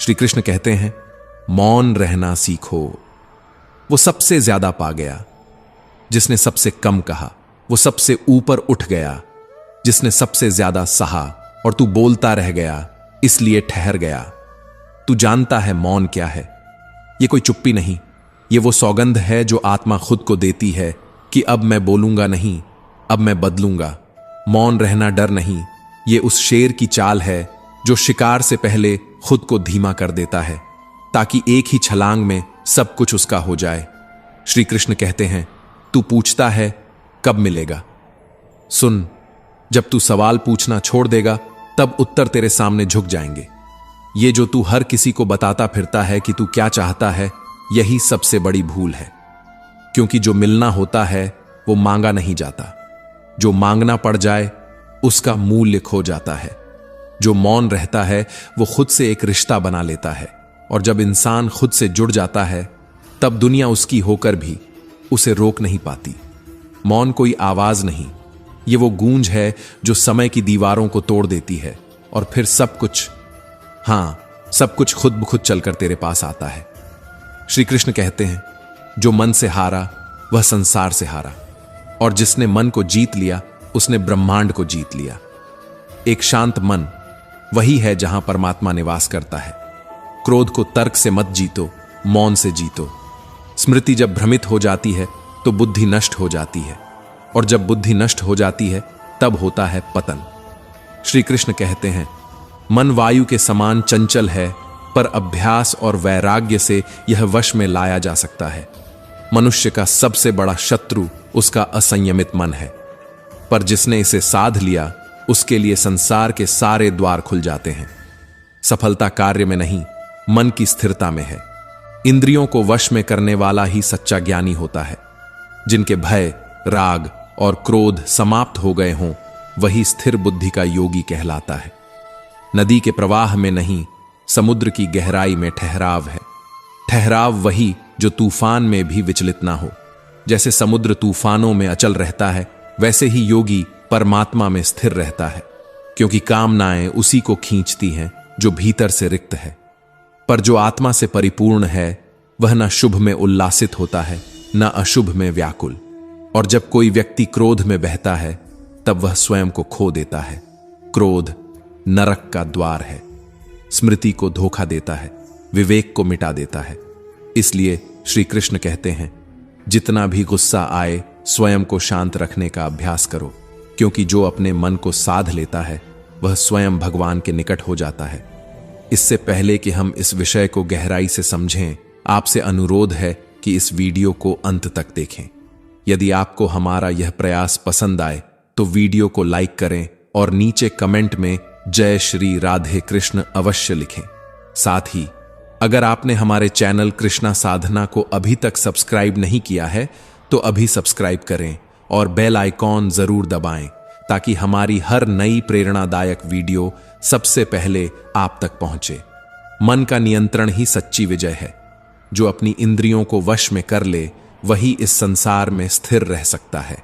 श्री कृष्ण कहते हैं, मौन रहना सीखो। वो सबसे ज्यादा पा गया। जिसने सबसे कम कहा वो सबसे ऊपर उठ गया। जिसने सबसे ज्यादा सहा और तू बोलता रह गया, इसलिए ठहर गया। तू जानता है मौन क्या है? ये कोई चुप्पी नहीं, ये वो सौगंध है जो आत्मा खुद को देती है कि अब मैं बोलूंगा नहीं, अब मैं बदलूंगा। मौन रहना डर नहीं, ये उस शेर की चाल है जो शिकार से पहले खुद को धीमा कर देता है ताकि एक ही छलांग में सब कुछ उसका हो जाए। श्री कृष्ण कहते हैं, तू पूछता है कब मिलेगा? सुन, जब तू सवाल पूछना छोड़ देगा तब उत्तर तेरे सामने झुक जाएंगे। ये जो तू हर किसी को बताता फिरता है कि तू क्या चाहता है, यही सबसे बड़ी भूल है। क्योंकि जो मिलना होता है वो मांगा नहीं जाता। जो मांगना पड़ जाए उसका मूल्य खो जाता है। जो मौन रहता है वो खुद से एक रिश्ता बना लेता है, और जब इंसान खुद से जुड़ जाता है तब दुनिया उसकी होकर भी उसे रोक नहीं पाती। मौन कोई आवाज नहीं, ये वो गूंज है जो समय की दीवारों को तोड़ देती है, और फिर सब कुछ, सब कुछ खुद ब खुद चलकर तेरे पास आता है। श्री कृष्ण कहते हैं, जो मन से हारा वह संसार से हारा, और जिसने मन को जीत लिया उसने ब्रह्मांड को जीत लिया। एक शांत मन वही है जहां परमात्मा निवास करता है। क्रोध को तर्क से मत जीतो, मौन से जीतो। स्मृति जब भ्रमित हो जाती है तो बुद्धि नष्ट हो जाती है, और जब बुद्धि नष्ट हो जाती है तब होता है पतन। श्री कृष्ण कहते हैं, मन वायु के समान चंचल है, पर अभ्यास और वैराग्य से यह वश में लाया जा सकता है। मनुष्य का सबसे बड़ा शत्रु उसका असंयमित मन है, पर जिसने इसे साध लिया उसके लिए संसार के सारे द्वार खुल जाते हैं। सफलता कार्य में नहीं, मन की स्थिरता में है। इंद्रियों को वश में करने वाला ही सच्चा ज्ञानी होता है। जिनके भय, राग और क्रोध समाप्त हो गए हों, वही स्थिर बुद्धि का योगी कहलाता है। नदी के प्रवाह में नहीं, समुद्र की गहराई में ठहराव है। ठहराव वही जो तूफान में भी विचलित ना हो। जैसे समुद्र तूफानों में अचल रहता है, वैसे ही योगी परमात्मा में स्थिर रहता है, क्योंकि कामनाएं उसी को खींचती हैं जो भीतर से रिक्त है। पर जो आत्मा से परिपूर्ण है वह न शुभ में उल्लासित होता है, न अशुभ में व्याकुल। और जब कोई व्यक्ति क्रोध में बहता है तब वह स्वयं को खो देता है। क्रोध नरक का द्वार है, स्मृति को धोखा देता है, विवेक को मिटा देता है। इसलिए श्री कृष्ण कहते हैं, जितना भी गुस्सा आए स्वयं को शांत रखने का अभ्यास करो, क्योंकि जो अपने मन को साध लेता है वह स्वयं भगवान के निकट हो जाता है। इससे पहले कि हम इस विषय को गहराई से समझें, आपसे अनुरोध है कि इस वीडियो को अंत तक देखें। यदि आपको हमारा यह प्रयास पसंद आए तो वीडियो को लाइक करें और नीचे कमेंट में जय श्री राधे कृष्ण अवश्य लिखें। साथ ही अगर आपने हमारे चैनल कृष्णा साधना को अभी तक सब्सक्राइब नहीं किया है तो अभी सब्सक्राइब करें और बेल आइकॉन जरूर दबाएं, ताकि हमारी हर नई प्रेरणादायक वीडियो सबसे पहले आप तक पहुंचे। मन का नियंत्रण ही सच्ची विजय है। जो अपनी इंद्रियों को वश में कर ले वही इस संसार में स्थिर रह सकता है।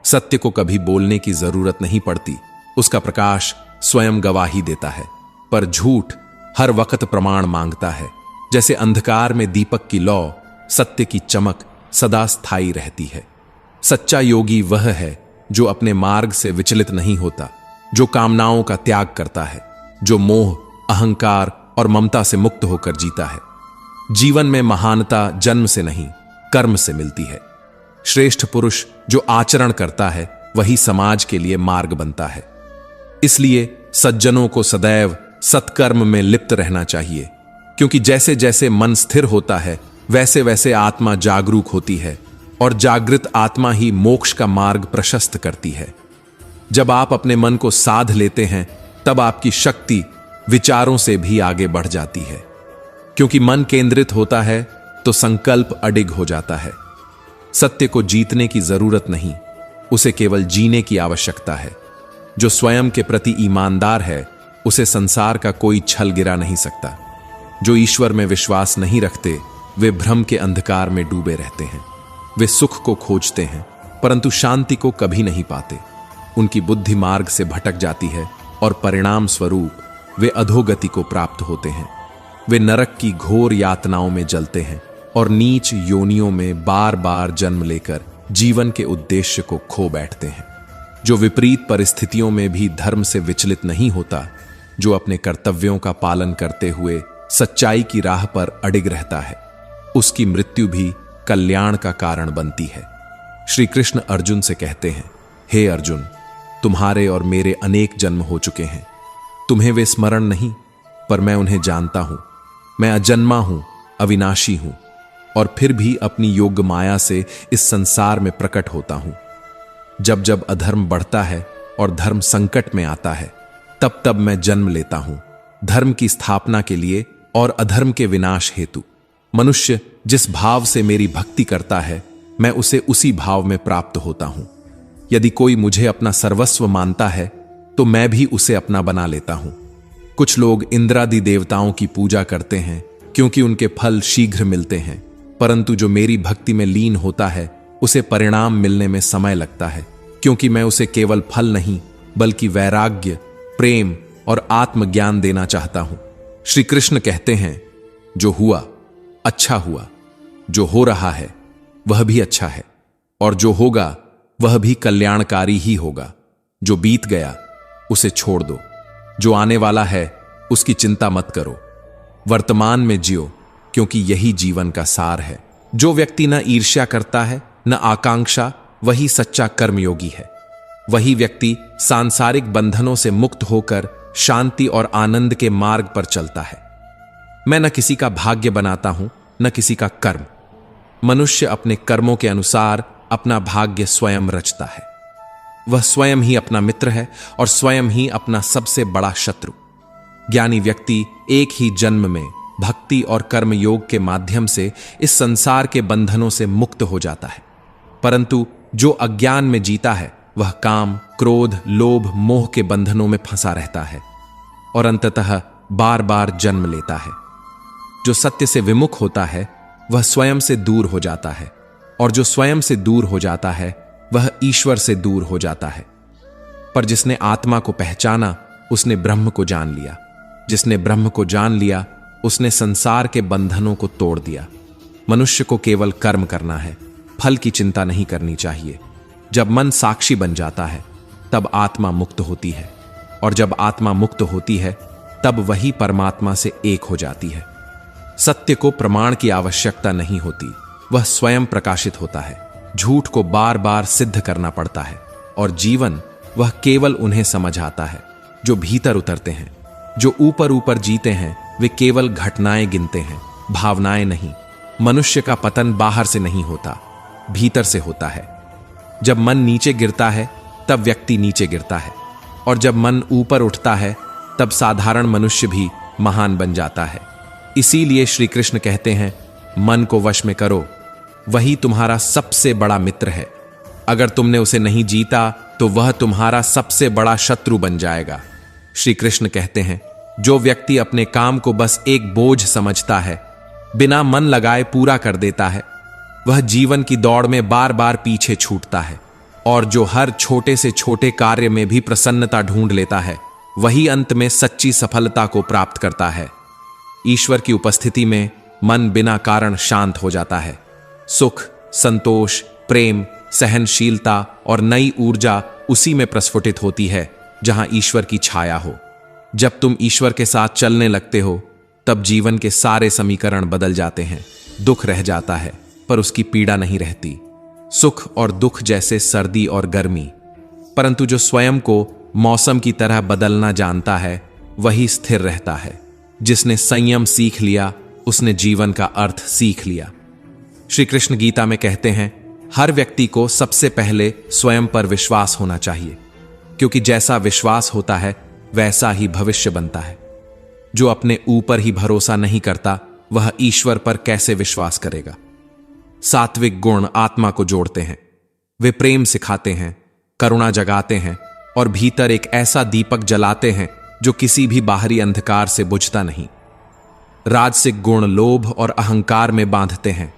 सत्य को कभी बोलने की जरूरत नहीं पड़ती, उसका प्रकाश स्वयं गवाही देता है। पर झूठ हर वक्त प्रमाण मांगता है। जैसे अंधकार में दीपक की लौ, सत्य की चमक सदा स्थायी रहती है। सच्चा योगी वह है जो अपने मार्ग से विचलित नहीं होता, जो कामनाओं का त्याग करता है, जो मोह, अहंकार और ममता से मुक्त होकर जीता है। जीवन में महानता जन्म से नहीं, कर्म से मिलती है। श्रेष्ठ पुरुष जो आचरण करता है वही समाज के लिए मार्ग बनता है। इसलिए सज्जनों को सदैव सत्कर्म में लिप्त रहना चाहिए, क्योंकि जैसे जैसे मन स्थिर होता है वैसे वैसे आत्मा जागरूक होती है, और जागृत आत्मा ही मोक्ष का मार्ग प्रशस्त करती है। जब आप अपने मन को साध लेते हैं तब आपकी शक्ति विचारों से भी आगे बढ़ जाती है, क्योंकि मन केंद्रित होता है तो संकल्प अडिग हो जाता है। सत्य को जीतने की जरूरत नहीं, उसे केवल जीने की आवश्यकता है। जो स्वयं के प्रति ईमानदार है उसे संसार का कोई छल गिरा नहीं सकता। जो ईश्वर में विश्वास नहीं रखते वे भ्रम के अंधकार में डूबे रहते हैं। वे सुख को खोजते हैं परंतु शांति को कभी नहीं पाते। उनकी बुद्धि मार्ग से भटक जाती है और परिणाम स्वरूप वे अधोगति को प्राप्त होते हैं। वे नरक की घोर यातनाओं में जलते हैं और नीच योनियों में बार बार जन्म लेकर जीवन के उद्देश्य को खो बैठते हैं। जो विपरीत परिस्थितियों में भी धर्म से विचलित नहीं होता, जो अपने कर्तव्यों का पालन करते हुए सच्चाई की राह पर अडिग रहता है, उसकी मृत्यु भी कल्याण का कारण बनती है। श्री कृष्ण अर्जुन से कहते हैं, हे अर्जुन, तुम्हारे और मेरे अनेक जन्म हो चुके हैं। तुम्हें वे स्मरण नहीं, पर मैं उन्हें जानता हूं। मैं अजन्मा हूं, अविनाशी हूं, और फिर भी अपनी योग माया से इस संसार में प्रकट होता हूं। जब जब अधर्म बढ़ता है और धर्म संकट में आता है, तब तब मैं जन्म लेता हूं, धर्म की स्थापना के लिए और अधर्म के विनाश हेतु। मनुष्य जिस भाव से मेरी भक्ति करता है, मैं उसे उसी भाव में प्राप्त होता हूं। यदि कोई मुझे अपना सर्वस्व मानता है, तो मैं भी उसे अपना बना लेता हूं। कुछ लोग इंद्रादि देवताओं की पूजा करते हैं क्योंकि उनके फल शीघ्र मिलते हैं, परंतु जो मेरी भक्ति में लीन होता है, उसे परिणाम मिलने में समय लगता है, क्योंकि मैं उसे केवल फल नहीं बल्कि वैराग्य, प्रेम और आत्मज्ञान देना चाहता हूं। श्री कृष्ण कहते हैं, जो हुआ अच्छा हुआ, जो हो रहा है वह भी अच्छा है, और जो होगा वह भी कल्याणकारी ही होगा। जो बीत गया उसे छोड़ दो, जो आने वाला है उसकी चिंता मत करो। वर्तमान में जियो, क्योंकि यही जीवन का सार है। जो व्यक्ति न ईर्ष्या करता है न आकांक्षा, वही सच्चा कर्मयोगी है। वही व्यक्ति सांसारिक बंधनों से मुक्त होकर शांति और आनंद के मार्ग पर चलता है। मैं न किसी का भाग्य बनाता हूं न किसी का कर्म। मनुष्य अपने कर्मों के अनुसार अपना भाग्य स्वयं रचता है। वह स्वयं ही अपना मित्र है और स्वयं ही अपना सबसे बड़ा शत्रु। ज्ञानी व्यक्ति एक ही जन्म में भक्ति और कर्म योग के माध्यम से इस संसार के बंधनों से मुक्त हो जाता है, परंतु जो अज्ञान में जीता है, वह काम, क्रोध, लोभ, मोह के बंधनों में फंसा रहता है और अंततः बार बार जन्म लेता है। जो सत्य से विमुख होता है, वह स्वयं से दूर हो जाता है, और जो स्वयं से दूर हो जाता है, वह ईश्वर से दूर हो जाता है। पर जिसने आत्मा को पहचाना, उसने ब्रह्म को जान लिया। जिसने ब्रह्म को जान लिया, उसने संसार के बंधनों को तोड़ दिया। मनुष्य को केवल कर्म करना है, फल की चिंता नहीं करनी चाहिए। जब मन साक्षी बन जाता है, तब आत्मा मुक्त होती है, और जब आत्मा मुक्त होती है, तब वही परमात्मा से एक हो जाती है। सत्य को प्रमाण की आवश्यकता नहीं होती, वह स्वयं प्रकाशित होता है। झूठ को बार बार सिद्ध करना पड़ता है, और जीवन वह केवल उन्हें समझ आता है जो भीतर उतरते हैं। जो ऊपर ऊपर जीते हैं, वे केवल घटनाएं गिनते हैं, भावनाएं नहीं। मनुष्य का पतन बाहर से नहीं होता, भीतर से होता है। जब मन नीचे गिरता है, तब व्यक्ति नीचे गिरता है, और जब मन ऊपर उठता है, तब साधारण मनुष्य भी महान बन जाता है। इसीलिए श्री कृष्ण कहते हैं, मन को वश में करो, वही तुम्हारा सबसे बड़ा मित्र है। अगर तुमने उसे नहीं जीता, तो वह तुम्हारा सबसे बड़ा शत्रु बन जाएगा। श्री कृष्ण कहते हैं, जो व्यक्ति अपने काम को बस एक बोझ समझता है, बिना मन लगाए पूरा कर देता है, वह जीवन की दौड़ में बार बार पीछे छूटता है। और जो हर छोटे से छोटे कार्य में भी प्रसन्नता ढूंढ लेता है, वही अंत में सच्ची सफलता को प्राप्त करता है। ईश्वर की उपस्थिति में मन बिना कारण शांत हो जाता है। सुख, संतोष, प्रेम, सहनशीलता और नई ऊर्जा उसी में प्रस्फुटित होती है जहां ईश्वर की छाया हो। जब तुम ईश्वर के साथ चलने लगते हो, तब जीवन के सारे समीकरण बदल जाते हैं। दुख रह जाता है, पर उसकी पीड़ा नहीं रहती। सुख और दुख जैसे सर्दी और गर्मी, परंतु जो स्वयं को मौसम की तरह बदलना जानता है, वही स्थिर रहता है। जिसने संयम सीख लिया, उसने जीवन का अर्थ सीख लिया। श्री कृष्ण गीता में कहते हैं, हर व्यक्ति को सबसे पहले स्वयं पर विश्वास होना चाहिए, क्योंकि जैसा विश्वास होता है वैसा ही भविष्य बनता है। जो अपने ऊपर ही भरोसा नहीं करता, वह ईश्वर पर कैसे विश्वास करेगा। सात्विक गुण आत्मा को जोड़ते हैं। वे प्रेम सिखाते हैं, करुणा जगाते हैं और भीतर एक ऐसा दीपक जलाते हैं जो किसी भी बाहरी अंधकार से बुझता नहीं। राजसिक गुण लोभ और अहंकार में बांधते हैं।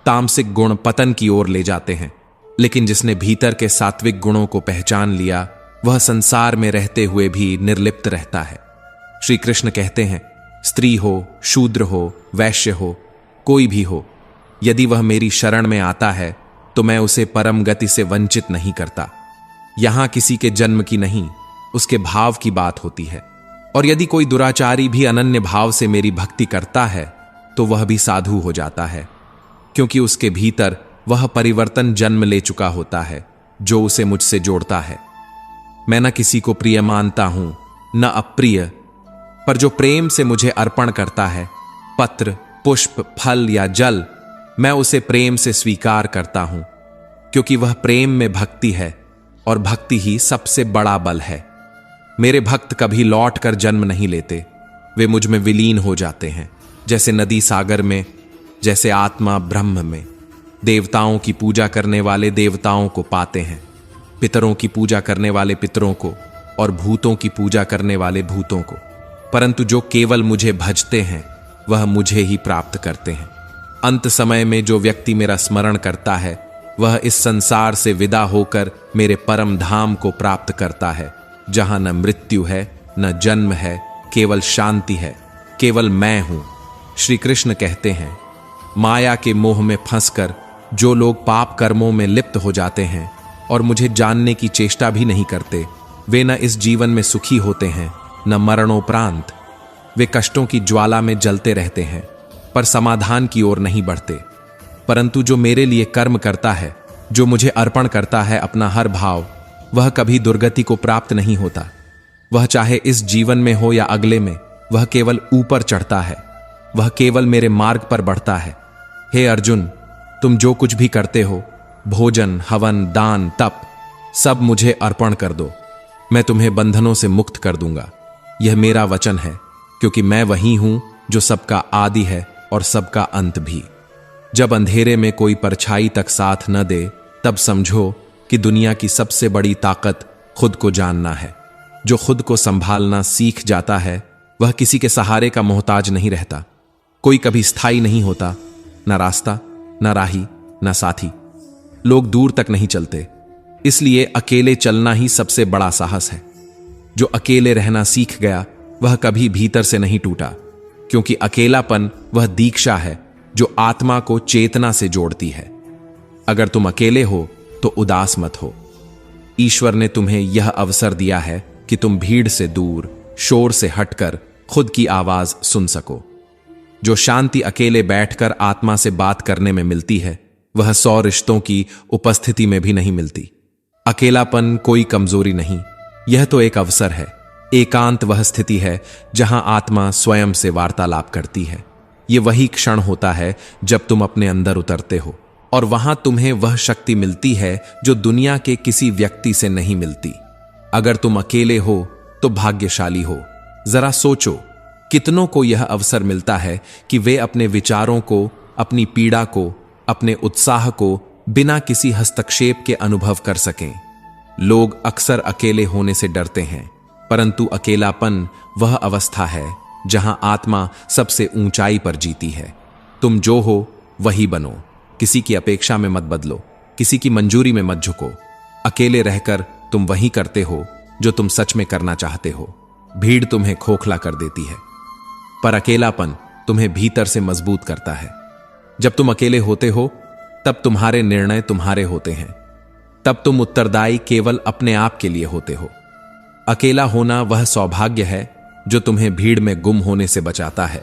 तामसिक गुण पतन की ओर ले जाते हैं। लेकिन जिसने भीतर के सात्विक गुणों को पहचान लिया, वह संसार में रहते हुए भी निर्लिप्त रहता है। श्री कृष्ण कहते हैं, स्त्री हो, शूद्र हो, वैश्य हो, कोई भी हो, यदि वह मेरी शरण में आता है तो मैं उसे परम गति से वंचित नहीं करता। यहां किसी के जन्म की नहीं, उसके भाव की बात होती है। और यदि कोई दुराचारी भी अनन्य भाव से मेरी भक्ति करता है तो वह भी साधु हो जाता है, क्योंकि उसके भीतर वह परिवर्तन जन्म ले चुका होता है जो उसे मुझसे जोड़ता है। मैं न किसी को प्रिय मानता हूं न अप्रिय, पर जो प्रेम से मुझे अर्पण करता है, पत्र, पुष्प, फल या जल, मैं उसे प्रेम से स्वीकार करता हूं, क्योंकि वह प्रेम में भक्ति है और भक्ति ही सबसे बड़ा बल है। मेरे भक्त कभी लौट कर जन्म नहीं लेते, वे मुझ में विलीन हो जाते हैं, जैसे नदी सागर में, जैसे आत्मा ब्रह्म में। देवताओं की पूजा करने वाले देवताओं को पाते हैं, पितरों की पूजा करने वाले पितरों को, और भूतों की पूजा करने वाले भूतों को, परंतु जो केवल मुझे भजते हैं वह मुझे ही प्राप्त करते हैं। अंत समय में जो व्यक्ति मेरा स्मरण करता है वह इस संसार से विदा होकर मेरे परम धाम को प्राप्त करता है, जहां न मृत्यु है न जन्म है, केवल शांति है, केवल मैं हूं। श्री कृष्ण कहते हैं, माया के मोह में फंसकर जो लोग पाप कर्मों में लिप्त हो जाते हैं और मुझे जानने की चेष्टा भी नहीं करते, वे न इस जीवन में सुखी होते हैं न मरणोपरांत। वे कष्टों की ज्वाला में जलते रहते हैं पर समाधान की ओर नहीं बढ़ते। परंतु जो मेरे लिए कर्म करता है, जो मुझे अर्पण करता है अपना हर भाव, वह कभी दुर्गति को प्राप्त नहीं होता। वह चाहे इस जीवन में हो या अगले में, वह केवल ऊपर चढ़ता है, वह केवल मेरे मार्ग पर बढ़ता है। हे अर्जुन, तुम जो कुछ भी करते हो, भोजन, हवन, दान, तप, सब मुझे अर्पण कर दो, मैं तुम्हें बंधनों से मुक्त कर दूंगा। यह मेरा वचन है, क्योंकि मैं वही हूं जो सबका आदि है और सबका अंत भी। जब अंधेरे में कोई परछाई तक साथ न दे, तब समझो कि दुनिया की सबसे बड़ी ताकत खुद को जानना है। जो खुद को संभालना सीख जाता है वह किसी के सहारे का मोहताज नहीं रहता। कोई कभी स्थायी नहीं होता, न रास्ता, न राही, न साथी। लोग दूर तक नहीं चलते, इसलिए अकेले चलना ही सबसे बड़ा साहस है। जो अकेले रहना सीख गया वह कभी भीतर से नहीं टूटा, क्योंकि अकेलापन वह दीक्षा है जो आत्मा को चेतना से जोड़ती है। अगर तुम अकेले हो तो उदास मत हो। ईश्वर ने तुम्हें यह अवसर दिया है कि तुम भीड़ से दूर, शोर से हटकर खुद की आवाज सुन सको। जो शांति अकेले बैठकर आत्मा से बात करने में मिलती है, वह 100 रिश्तों की उपस्थिति में भी नहीं मिलती। अकेलापन कोई कमजोरी नहीं, यह तो एक अवसर है। एकांत वह स्थिति है जहां आत्मा स्वयं से वार्तालाप करती है। यह वही क्षण होता है जब तुम अपने अंदर उतरते हो, और वहां तुम्हें वह शक्ति मिलती है जो दुनिया के किसी व्यक्ति से नहीं मिलती। अगर तुम अकेले हो तो भाग्यशाली हो। जरा सोचो, कितनों को यह अवसर मिलता है कि वे अपने विचारों को, अपनी पीड़ा को, अपने उत्साह को बिना किसी हस्तक्षेप के अनुभव कर सकें। लोग अक्सर अकेले होने से डरते हैं, परंतु अकेलापन वह अवस्था है जहां आत्मा सबसे ऊंचाई पर जीती है। तुम जो हो वही बनो, किसी की अपेक्षा में मत बदलो, किसी की मंजूरी में मत झुको। अकेले रहकर तुम वही करते हो जो तुम सच में करना चाहते हो। भीड़ तुम्हें खोखला कर देती है, पर अकेलापन तुम्हें भीतर से मजबूत करता है। जब तुम अकेले होते हो तब तुम्हारे निर्णय तुम्हारे होते हैं, तब तुम उत्तरदायी केवल अपने आप के लिए होते हो। अकेला होना वह सौभाग्य है जो तुम्हें भीड़ में गुम होने से बचाता है।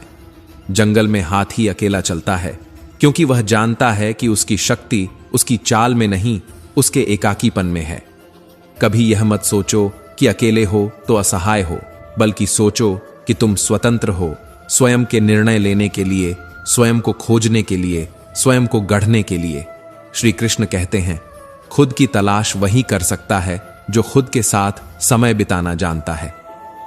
जंगल में हाथी अकेला चलता है क्योंकि वह जानता है कि उसकी शक्ति उसकी चाल में नहीं, उसके एकाकीपन में है। कभी यह मत सोचो कि अकेले हो तो असहाय हो, बल्कि सोचो कि तुम स्वतंत्र हो, स्वयं के निर्णय लेने के लिए, स्वयं को खोजने के लिए, स्वयं को गढ़ने के लिए। श्री कृष्ण कहते हैं, खुद की तलाश वही कर सकता है जो खुद के साथ समय बिताना जानता है।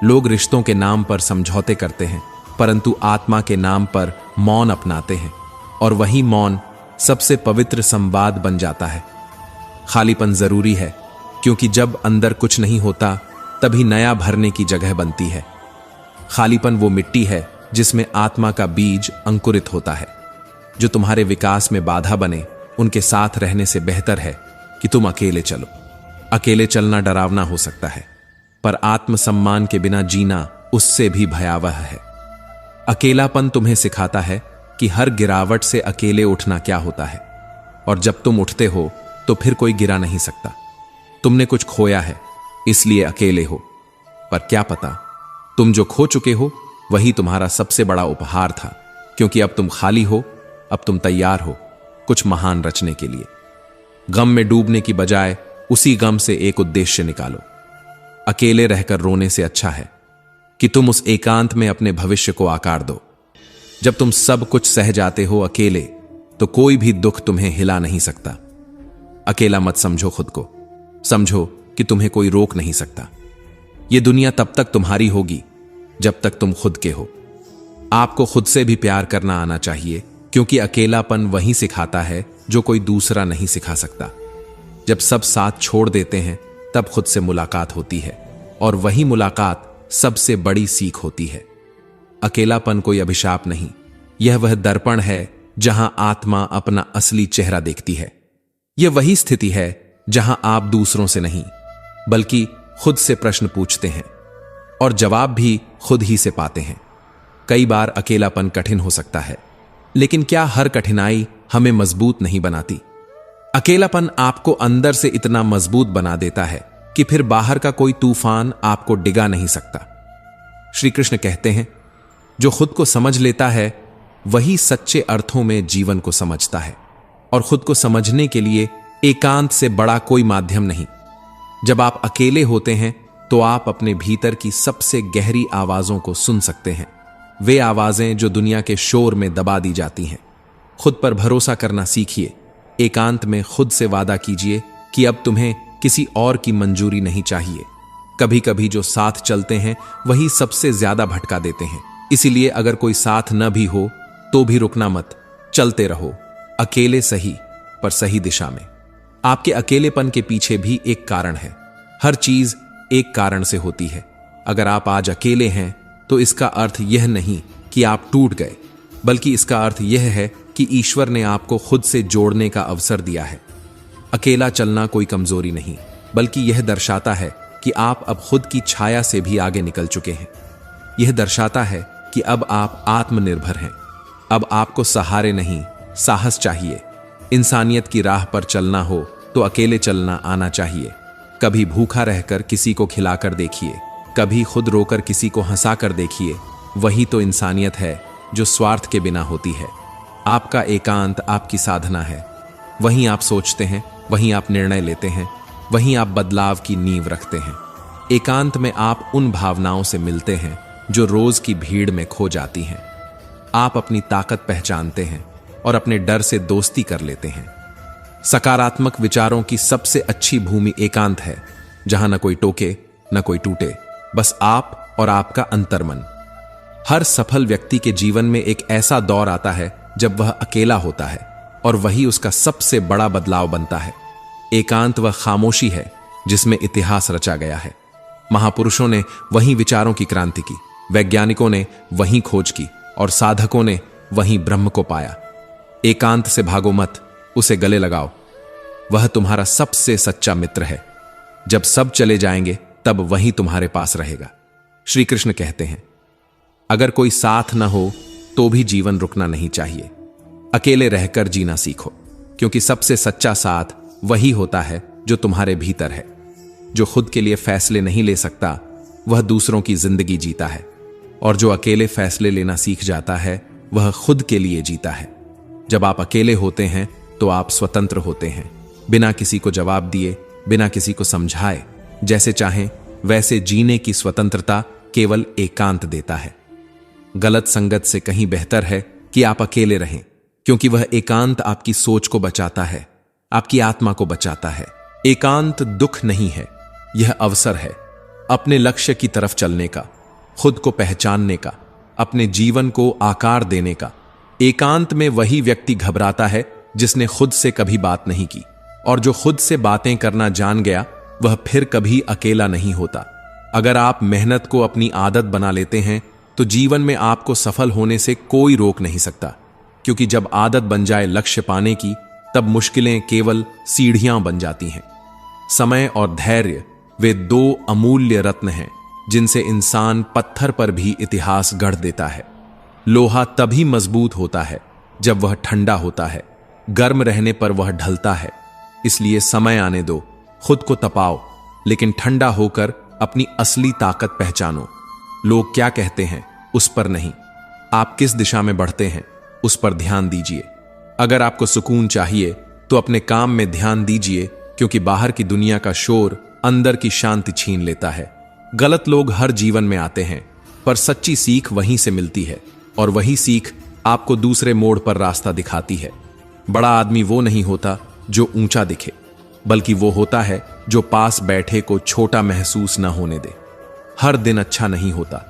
लोग रिश्तों के नाम पर समझौते करते हैं, परंतु आत्मा के नाम पर मौन अपनाते हैं, और वही मौन सबसे पवित्र संवाद बन जाता है। खालीपन जरूरी है, क्योंकि जब अंदर कुछ नहीं होता तभी नया भरने की जगह बनती है। खालीपन वो मिट्टी है जिसमें आत्मा का बीज अंकुरित होता है। जो तुम्हारे विकास में बाधा बने, उनके साथ रहने से बेहतर है कि तुम अकेले चलो। अकेले चलना डरावना हो सकता है, पर आत्मसम्मान के बिना जीना उससे भी भयावह है। अकेलापन तुम्हें सिखाता है कि हर गिरावट से अकेले उठना क्या होता है, और जब तुम उठते हो तो फिर कोई गिरा नहीं सकता। तुमने कुछ खोया है, इसलिए अकेले हो, पर क्या पता तुम जो खो चुके हो वही तुम्हारा सबसे बड़ा उपहार था, क्योंकि अब तुम खाली हो, अब तुम तैयार हो कुछ महान रचने के लिए। गम में डूबने की बजाय उसी गम से एक उद्देश्य निकालो। अकेले रहकर रोने से अच्छा है कि तुम उस एकांत में अपने भविष्य को आकार दो। जब तुम सब कुछ सह जाते हो अकेले, तो कोई भी दुख तुम्हें हिला नहीं सकता। अकेला मत समझो खुद को, समझो कि तुम्हें कोई रोक नहीं सकता। यह दुनिया तब तक तुम्हारी होगी जब तक तुम खुद के हो। आपको खुद से भी प्यार करना आना चाहिए, क्योंकि अकेलापन वही सिखाता है जो कोई दूसरा नहीं सिखा सकता। जब सब साथ छोड़ देते हैं तब खुद से मुलाकात होती है, और वही मुलाकात सबसे बड़ी सीख होती है। अकेलापन कोई अभिशाप नहीं, यह वह दर्पण है जहां आत्मा अपना असली चेहरा देखती है। यह वही स्थिति है जहां आप दूसरों से नहीं बल्कि खुद से प्रश्न पूछते हैं और जवाब भी खुद ही से पाते हैं। कई बार अकेलापन कठिन हो सकता है, लेकिन क्या हर कठिनाई हमें मजबूत नहीं बनाती? अकेलापन आपको अंदर से इतना मजबूत बना देता है कि फिर बाहर का कोई तूफान आपको डिगा नहीं सकता। श्री कृष्ण कहते हैं, जो खुद को समझ लेता है वही सच्चे अर्थों में जीवन को समझता है, और खुद को समझने के लिए एकांत से बड़ा कोई माध्यम नहीं। जब आप अकेले होते हैं तो आप अपने भीतर की सबसे गहरी आवाजों को सुन सकते हैं, वे आवाजें जो दुनिया के शोर में दबा दी जाती हैं। खुद पर भरोसा करना सीखिए। एकांत में खुद से वादा कीजिए कि अब तुम्हें किसी और की मंजूरी नहीं चाहिए। कभी कभी जो साथ चलते हैं वही सबसे ज्यादा भटका देते हैं। इसीलिए अगर कोई साथ न भी हो तो भी रुकना मत, चलते रहो, अकेले सही पर सही दिशा में। आपके अकेलेपन के पीछे भी एक कारण है। हर चीज एक कारण से होती है। अगर आप आज अकेले हैं तो इसका अर्थ यह नहीं कि आप टूट गए, बल्कि इसका अर्थ यह है कि ईश्वर ने आपको खुद से जोड़ने का अवसर दिया है। अकेला चलना कोई कमजोरी नहीं, बल्कि यह दर्शाता है कि आप अब खुद की छाया से भी आगे निकल चुके हैं। यह दर्शाता है कि अब आप आत्मनिर्भर हैं। अब आपको सहारे नहीं, साहस चाहिए। इंसानियत की राह पर चलना हो तो अकेले चलना आना चाहिए। कभी भूखा रहकर किसी को खिलाकर देखिए, कभी खुद रोकर किसी को हंसाकर देखिए। वही तो इंसानियत है जो स्वार्थ के बिना होती है। आपका एकांत आपकी साधना है। वहीं आप सोचते हैं, वहीं आप निर्णय लेते हैं, वहीं आप बदलाव की नींव रखते हैं। एकांत में आप उन भावनाओं से मिलते हैं जो रोज की भीड़ में खो जाती हैं। आप अपनी ताकत पहचानते हैं और अपने डर से दोस्ती कर लेते हैं। सकारात्मक विचारों की सबसे अच्छी भूमि एकांत है, जहां न कोई टोके न कोई टूटे, बस आप और आपका अंतर्मन। हर सफल व्यक्ति के जीवन में एक ऐसा दौर आता है जब वह अकेला होता है, और वही उसका सबसे बड़ा बदलाव बनता है। एकांत वह खामोशी है जिसमें इतिहास रचा गया है। महापुरुषों ने वहीं विचारों की क्रांति की, वैज्ञानिकों ने वहीं खोज की, और साधकों ने वहीं ब्रह्म को पाया। एकांत से भागो मत, उसे गले लगाओ। वह तुम्हारा सबसे सच्चा मित्र है। जब सब चले जाएंगे तब वही तुम्हारे पास रहेगा। श्री कृष्ण कहते हैं, अगर कोई साथ न हो तो भी जीवन रुकना नहीं चाहिए। अकेले रहकर जीना सीखो, क्योंकि सबसे सच्चा साथ वही होता है जो तुम्हारे भीतर है। जो खुद के लिए फैसले नहीं ले सकता वह दूसरों की जिंदगी जीता है, और जो अकेले फैसले लेना सीख जाता है वह खुद के लिए जीता है। जब आप अकेले होते हैं तो आप स्वतंत्र होते हैं, बिना किसी को जवाब दिए, बिना किसी को समझाए, जैसे चाहें वैसे जीने की स्वतंत्रता केवल एकांत देता है। गलत संगत से कहीं बेहतर है कि आप अकेले रहें, क्योंकि वह एकांत आपकी सोच को बचाता है, आपकी आत्मा को बचाता है। एकांत दुख नहीं है, यह अवसर है अपने लक्ष्य की तरफ चलने का, खुद को पहचानने का, अपने जीवन को आकार देने का। एकांत में वही व्यक्ति घबराता है जिसने खुद से कभी बात नहीं की, और जो खुद से बातें करना जान गया वह फिर कभी अकेला नहीं होता। अगर आप मेहनत को अपनी आदत बना लेते हैं तो जीवन में आपको सफल होने से कोई रोक नहीं सकता, क्योंकि जब आदत बन जाए लक्ष्य पाने की, तब मुश्किलें केवल सीढ़ियां बन जाती हैं। समय और धैर्य वे दो अमूल्य रत्न हैं जिनसे इंसान पत्थर पर भी इतिहास गढ़ देता है। लोहा तभी मजबूत होता है जब वह ठंडा होता है, गर्म रहने पर वह ढलता है। इसलिए समय आने दो, खुद को तपाओ, लेकिन ठंडा होकर अपनी असली ताकत पहचानो। लोग क्या कहते हैं उस पर नहीं, आप किस दिशा में बढ़ते हैं उस पर ध्यान दीजिए। अगर आपको सुकून चाहिए तो अपने काम में ध्यान दीजिए, क्योंकि बाहर की दुनिया का शोर अंदर की शांति छीन लेता है। गलत लोग हर जीवन में आते हैं, पर सच्ची सीख वहीं से मिलती है, और वही सीख आपको दूसरे मोड़ पर रास्ता दिखाती है। बड़ा आदमी वो नहीं होता जो ऊंचा दिखे, बल्कि वो होता है जो पास बैठे को छोटा महसूस न होने दे। हर दिन अच्छा नहीं होता,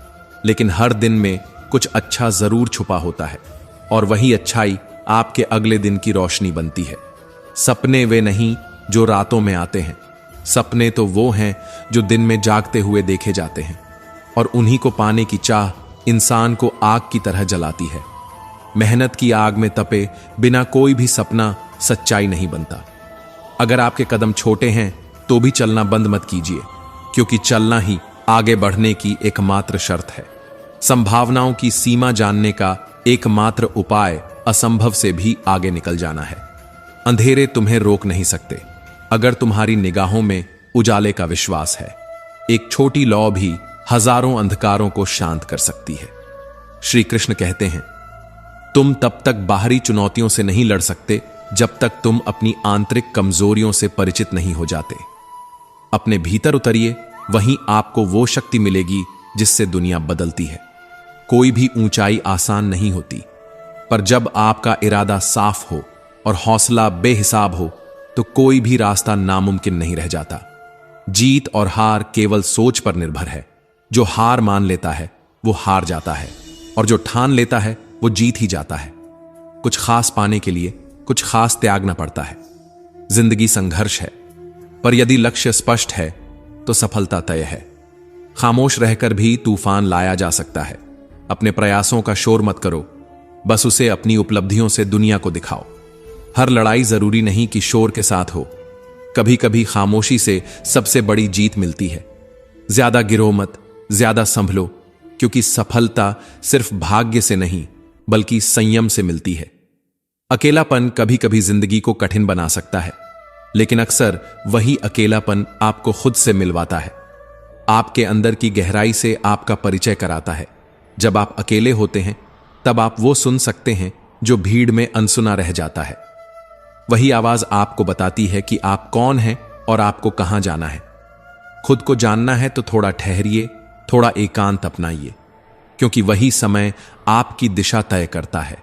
लेकिन हर दिन में कुछ अच्छा जरूर छुपा होता है, और वही अच्छाई आपके अगले दिन की रोशनी बनती है। सपने वे नहीं जो रातों में आते हैं, सपने तो वो हैं जो दिन में जागते हुए देखे जाते हैं, और उन्हीं को पाने की चाह इंसान को आग की तरह जलाती है। मेहनत की आग में तपे बिना कोई भी सपना सच्चाई नहीं बनता। अगर आपके कदम छोटे हैं तो भी चलना बंद मत कीजिए, क्योंकि चलना ही आगे बढ़ने की एकमात्र शर्त है। संभावनाओं की सीमा जानने का एकमात्र उपाय असंभव से भी आगे निकल जाना है। अंधेरे तुम्हें रोक नहीं सकते अगर तुम्हारी निगाहों में उजाले का विश्वास है। एक छोटी लौ भी हजारों अंधकारों को शांत कर सकती है। श्री कृष्ण कहते हैं, तुम तब तक बाहरी चुनौतियों से नहीं लड़ सकते जब तक तुम अपनी आंतरिक कमजोरियों से परिचित नहीं हो जाते। अपने भीतर उतरिए, वहीं आपको वो शक्ति मिलेगी जिससे दुनिया बदलती है। कोई भी ऊंचाई आसान नहीं होती, पर जब आपका इरादा साफ हो और हौसला बेहिसाब हो तो कोई भी रास्ता नामुमकिन नहीं रह जाता। जीत और हार केवल सोच पर निर्भर है। जो हार मान लेता है वो हार जाता है, और जो ठान लेता है वो जीत ही जाता है। कुछ खास पाने के लिए कुछ खास त्यागना पड़ता है। जिंदगी संघर्ष है, पर यदि लक्ष्य स्पष्ट है तो सफलता तय है। खामोश रहकर भी तूफान लाया जा सकता है। अपने प्रयासों का शोर मत करो, बस उसे अपनी उपलब्धियों से दुनिया को दिखाओ। हर लड़ाई जरूरी नहीं कि शोर के साथ हो, कभी कभी खामोशी से सबसे बड़ी जीत मिलती है। ज्यादा गिरो मत, ज्यादा संभलो, क्योंकि सफलता सिर्फ भाग्य से नहीं बल्कि संयम से मिलती है। अकेलापन कभी कभी जिंदगी को कठिन बना सकता है, लेकिन अक्सर वही अकेलापन आपको खुद से मिलवाता है। आपके अंदर की गहराई से आपका परिचय कराता है। जब आप अकेले होते हैं तब आप वो सुन सकते हैं जो भीड़ में अनसुना रह जाता है। वही आवाज आपको बताती है कि आप कौन हैं और आपको कहां जाना है। खुद को जानना है तो थोड़ा ठहरिए, थोड़ा एकांत अपनाइए, क्योंकि वही समय आपकी दिशा तय करता है।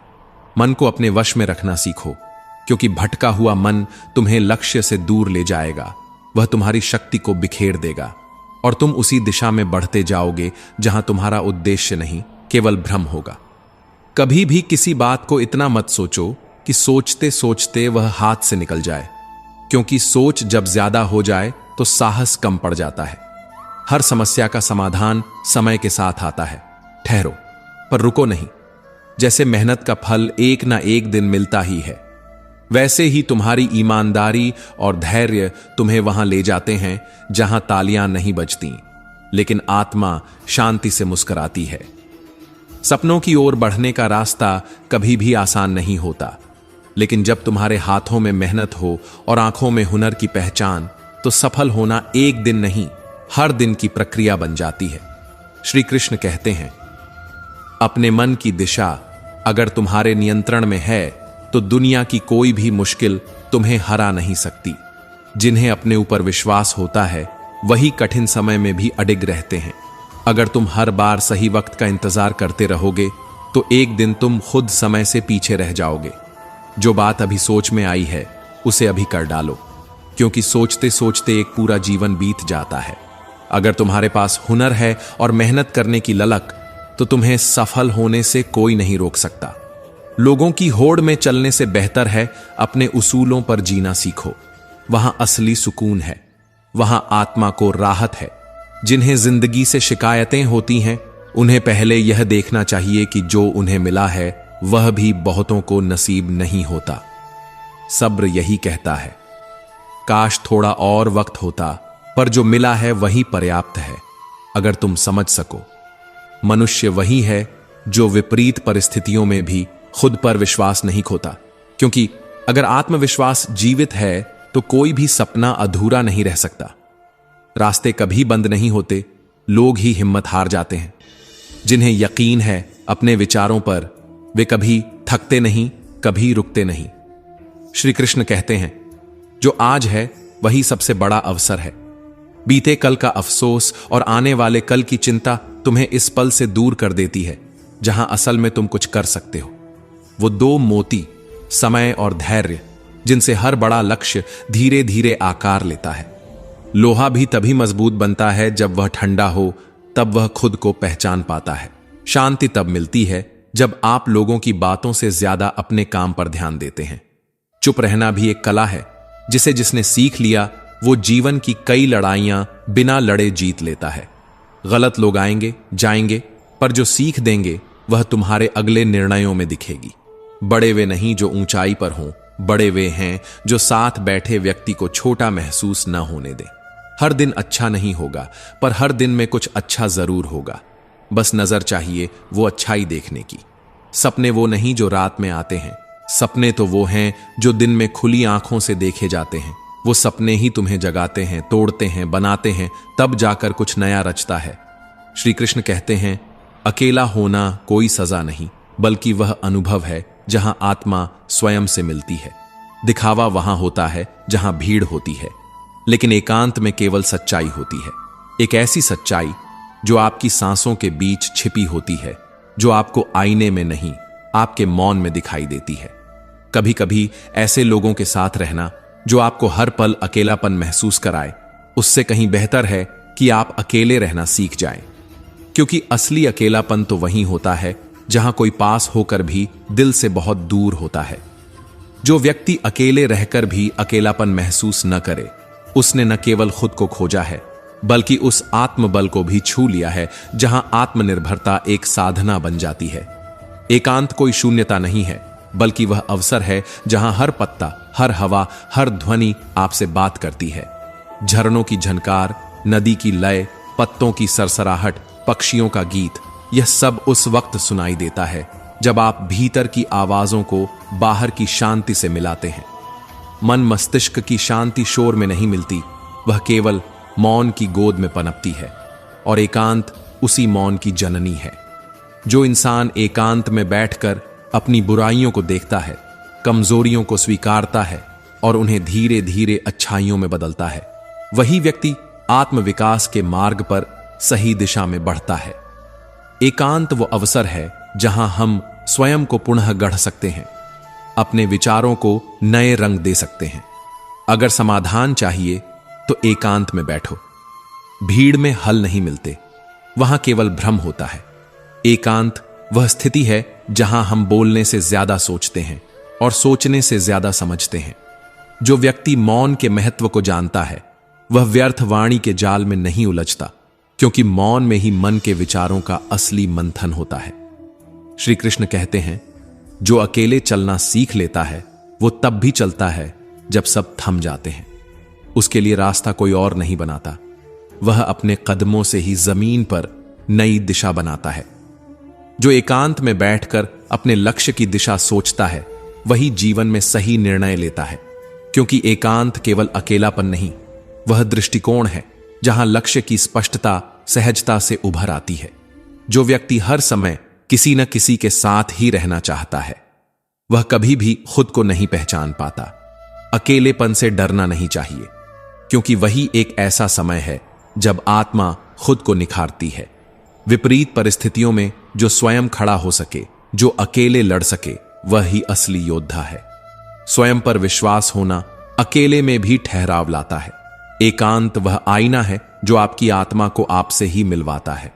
मन को अपने वश में रखना सीखो, क्योंकि भटका हुआ मन तुम्हें लक्ष्य से दूर ले जाएगा। वह तुम्हारी शक्ति को बिखेर देगा और तुम उसी दिशा में बढ़ते जाओगे जहां तुम्हारा उद्देश्य नहीं, केवल भ्रम होगा। कभी भी किसी बात को इतना मत सोचो कि सोचते सोचते वह हाथ से निकल जाए, क्योंकि सोच जब ज्यादा हो जाए तो साहस कम पड़ जाता है। हर समस्या का समाधान समय के साथ आता है। ठहरो, पर रुको नहीं। जैसे मेहनत का फल एक ना एक दिन मिलता ही है, वैसे ही तुम्हारी ईमानदारी और धैर्य तुम्हें वहां ले जाते हैं जहां तालियां नहीं बजती, लेकिन आत्मा शांति से मुस्कुराती है। सपनों की ओर बढ़ने का रास्ता कभी भी आसान नहीं होता, लेकिन जब तुम्हारे हाथों में मेहनत हो और आंखों में हुनर की पहचान, तो सफल होना एक दिन नहीं, हर दिन की प्रक्रिया बन जाती है। श्री कृष्ण कहते हैं, अपने मन की दिशा अगर तुम्हारे नियंत्रण में है तो दुनिया की कोई भी मुश्किल तुम्हें हरा नहीं सकती। जिन्हें अपने ऊपर विश्वास होता है वही कठिन समय में भी अडिग रहते हैं। अगर तुम हर बार सही वक्त का इंतजार करते रहोगे तो एक दिन तुम खुद समय से पीछे रह जाओगे। जो बात अभी सोच में आई है उसे अभी कर डालो, क्योंकि सोचते सोचते एक पूरा जीवन बीत जाता है। अगर तुम्हारे पास हुनर है और मेहनत करने की ललक, तो तुम्हें सफल होने से कोई नहीं रोक सकता। लोगों की होड़ में चलने से बेहतर है अपने उसूलों पर जीना सीखो। वहां असली सुकून है, वहां आत्मा को राहत है। जिन्हें जिंदगी से शिकायतें होती हैं, उन्हें पहले यह देखना चाहिए कि जो उन्हें मिला है वह भी बहुतों को नसीब नहीं होता। सब्र यही कहता है, काश थोड़ा और वक्त होता, पर जो मिला है वही पर्याप्त है। अगर तुम समझ सको, मनुष्य वही है जो विपरीत परिस्थितियों में भी खुद पर विश्वास नहीं खोता, क्योंकि अगर आत्मविश्वास जीवित है तो कोई भी सपना अधूरा नहीं रह सकता। रास्ते कभी बंद नहीं होते, लोग ही हिम्मत हार जाते हैं। जिन्हें यकीन है अपने विचारों पर, वे कभी थकते नहीं, कभी रुकते नहीं। श्री कृष्ण कहते हैं, जो आज है वही सबसे बड़ा अवसर है। बीते कल का अफसोस और आने वाले कल की चिंता तुम्हें इस पल से दूर कर देती है जहां असल में तुम कुछ कर सकते हो। वो दो मोती, समय और धैर्य, जिनसे हर बड़ा लक्ष्य धीरे धीरे आकार लेता है। लोहा भी तभी मजबूत बनता है जब वह ठंडा हो, तब वह खुद को पहचान पाता है। शांति तब मिलती है जब आप लोगों की बातों से ज्यादा अपने काम पर ध्यान देते हैं। चुप रहना भी एक कला है, जिसे जिसने सीख लिया वो जीवन की कई लड़ाइयां बिना लड़े जीत लेता है। गलत लोग आएंगे जाएंगे, पर जो सीख देंगे वह तुम्हारे अगले निर्णयों में दिखेगी। बड़े वे नहीं जो ऊंचाई पर हों, बड़े वे हैं जो साथ बैठे व्यक्ति को छोटा महसूस न होने दें। हर दिन अच्छा नहीं होगा, पर हर दिन में कुछ अच्छा जरूर होगा। बस नजर चाहिए वो अच्छाई देखने की। सपने वो नहीं जो रात में आते हैं, सपने तो वो हैं जो दिन में खुली आंखों से देखे जाते हैं। वो सपने ही तुम्हें जगाते हैं, तोड़ते हैं, बनाते हैं, तब जाकर कुछ नया रचता है। श्री कृष्ण कहते हैं, अकेला होना कोई सजा नहीं, बल्कि वह अनुभव है जहां आत्मा स्वयं से मिलती है। दिखावा वहां होता है जहां भीड़ होती है, लेकिन एकांत में केवल सच्चाई होती है। एक ऐसी सच्चाई जो आपकी सांसों के बीच छिपी होती है, जो आपको आईने में नहीं, आपके मौन में दिखाई देती है। कभी कभी ऐसे लोगों के साथ रहना जो आपको हर पल अकेलापन महसूस कराए, उससे कहीं बेहतर है कि आप अकेले रहना सीख जाएं। क्योंकि असली अकेलापन तो वहीं होता है जहां कोई पास होकर भी दिल से बहुत दूर होता है। जो व्यक्ति अकेले रहकर भी अकेलापन महसूस न करे, उसने न केवल खुद को खोजा है, बल्कि उस आत्मबल को भी छू लिया है जहां आत्मनिर्भरता एक साधना बन जाती है। एकांत कोई शून्यता नहीं है, बल्कि वह अवसर है जहां हर पत्ता, हर हवा, हर ध्वनि आपसे बात करती है। झरनों की झनकार, नदी की लय, पत्तों की सरसराहट, पक्षियों का गीत, यह सब उस वक्त सुनाई देता है जब आप भीतर की आवाजों को बाहर की शांति से मिलाते हैं। मन मस्तिष्क की शांति शोर में नहीं मिलती, वह केवल मौन की गोद में पनपती है, और एकांत उसी मौन की जननी है। जो इंसान एकांत में बैठकर अपनी बुराइयों को देखता है, कमजोरियों को स्वीकारता है और उन्हें धीरे धीरे अच्छाइयों में बदलता है, वही व्यक्ति आत्मविकास के मार्ग पर सही दिशा में बढ़ता है। एकांत वो अवसर है जहां हम स्वयं को पुनः गढ़ सकते हैं, अपने विचारों को नए रंग दे सकते हैं। अगर समाधान चाहिए तो एकांत में बैठो। भीड़ में हल नहीं मिलते, वहां केवल भ्रम होता है। एकांत वह स्थिति है जहां हम बोलने से ज्यादा सोचते हैं और सोचने से ज्यादा समझते हैं। जो व्यक्ति मौन के महत्व को जानता है, वह व्यर्थ वाणी के जाल में नहीं उलझता, क्योंकि मौन में ही मन के विचारों का असली मंथन होता है। श्री कृष्ण कहते हैं, जो अकेले चलना सीख लेता है वो तब भी चलता है जब सब थम जाते हैं। उसके लिए रास्ता कोई और नहीं बनाता, वह अपने कदमों से ही जमीन पर नई दिशा बनाता है। जो एकांत में बैठकर अपने लक्ष्य की दिशा सोचता है, वही जीवन में सही निर्णय लेता है। क्योंकि एकांत केवल अकेलापन नहीं, वह दृष्टिकोण है जहां लक्ष्य की स्पष्टता सहजता से उभर आती है। जो व्यक्ति हर समय किसी न किसी के साथ ही रहना चाहता है, वह कभी भी खुद को नहीं पहचान पाता। अकेलेपन से डरना नहीं चाहिए, क्योंकि वही एक ऐसा समय है जब आत्मा खुद को निखारती है। विपरीत परिस्थितियों में जो स्वयं खड़ा हो सके, जो अकेले लड़ सके, वह ही असली योद्धा है। स्वयं पर विश्वास होना अकेले में भी ठहराव लाता है। एकांत वह आईना है जो आपकी आत्मा को आपसे ही मिलवाता है।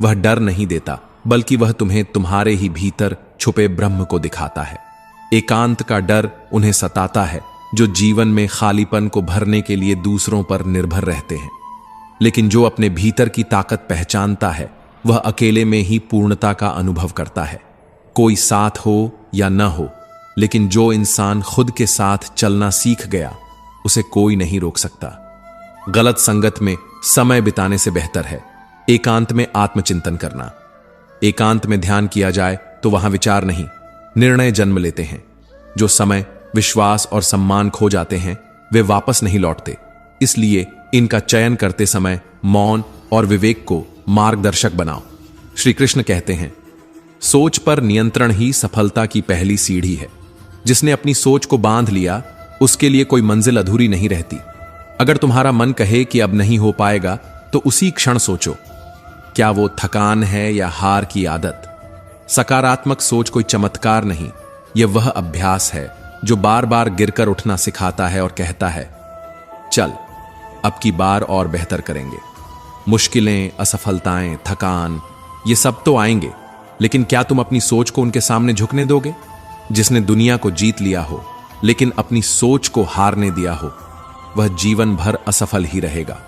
वह डर नहीं देता, बल्कि वह तुम्हें तुम्हारे ही भीतर छुपे ब्रह्म को दिखाता है। एकांत का डर उन्हें सताता है जो जीवन में खालीपन को भरने के लिए दूसरों पर निर्भर रहते हैं। लेकिन जो अपने भीतर की ताकत पहचानता है, वह अकेले में ही पूर्णता का अनुभव करता है। कोई साथ हो या न हो, लेकिन जो इंसान खुद के साथ चलना सीख गया, उसे कोई नहीं रोक सकता। गलत संगत में समय बिताने से बेहतर है एकांत में आत्मचिंतन करना। एकांत में ध्यान किया जाए तो वहां विचार नहीं, निर्णय जन्म लेते हैं। जो समय, विश्वास और सम्मान खो जाते हैं वे वापस नहीं लौटते। इसलिए इनका चयन करते समय मौन और विवेक को मार्गदर्शक बनाओ। श्री कृष्ण कहते हैं, सोच पर नियंत्रण ही सफलता की पहली सीढ़ी है। जिसने अपनी सोच को बांध लिया उसके लिए कोई मंजिल अधूरी नहीं रहती। अगर तुम्हारा मन कहे कि अब नहीं हो पाएगा तो उसी क्षण सोचो, क्या वो थकान है या हार की आदत। सकारात्मक सोच कोई चमत्कार नहीं, यह वह अभ्यास है जो बार बार गिरकर उठना सिखाता है और कहता है, चल अब की बार और बेहतर करेंगे। मुश्किलें, असफलताएं, थकान, ये सब तो आएंगे, लेकिन क्या तुम अपनी सोच को उनके सामने झुकने दोगे? जिसने दुनिया को जीत लिया हो लेकिन अपनी सोच को हारने दिया हो, वह जीवन भर असफल ही रहेगा।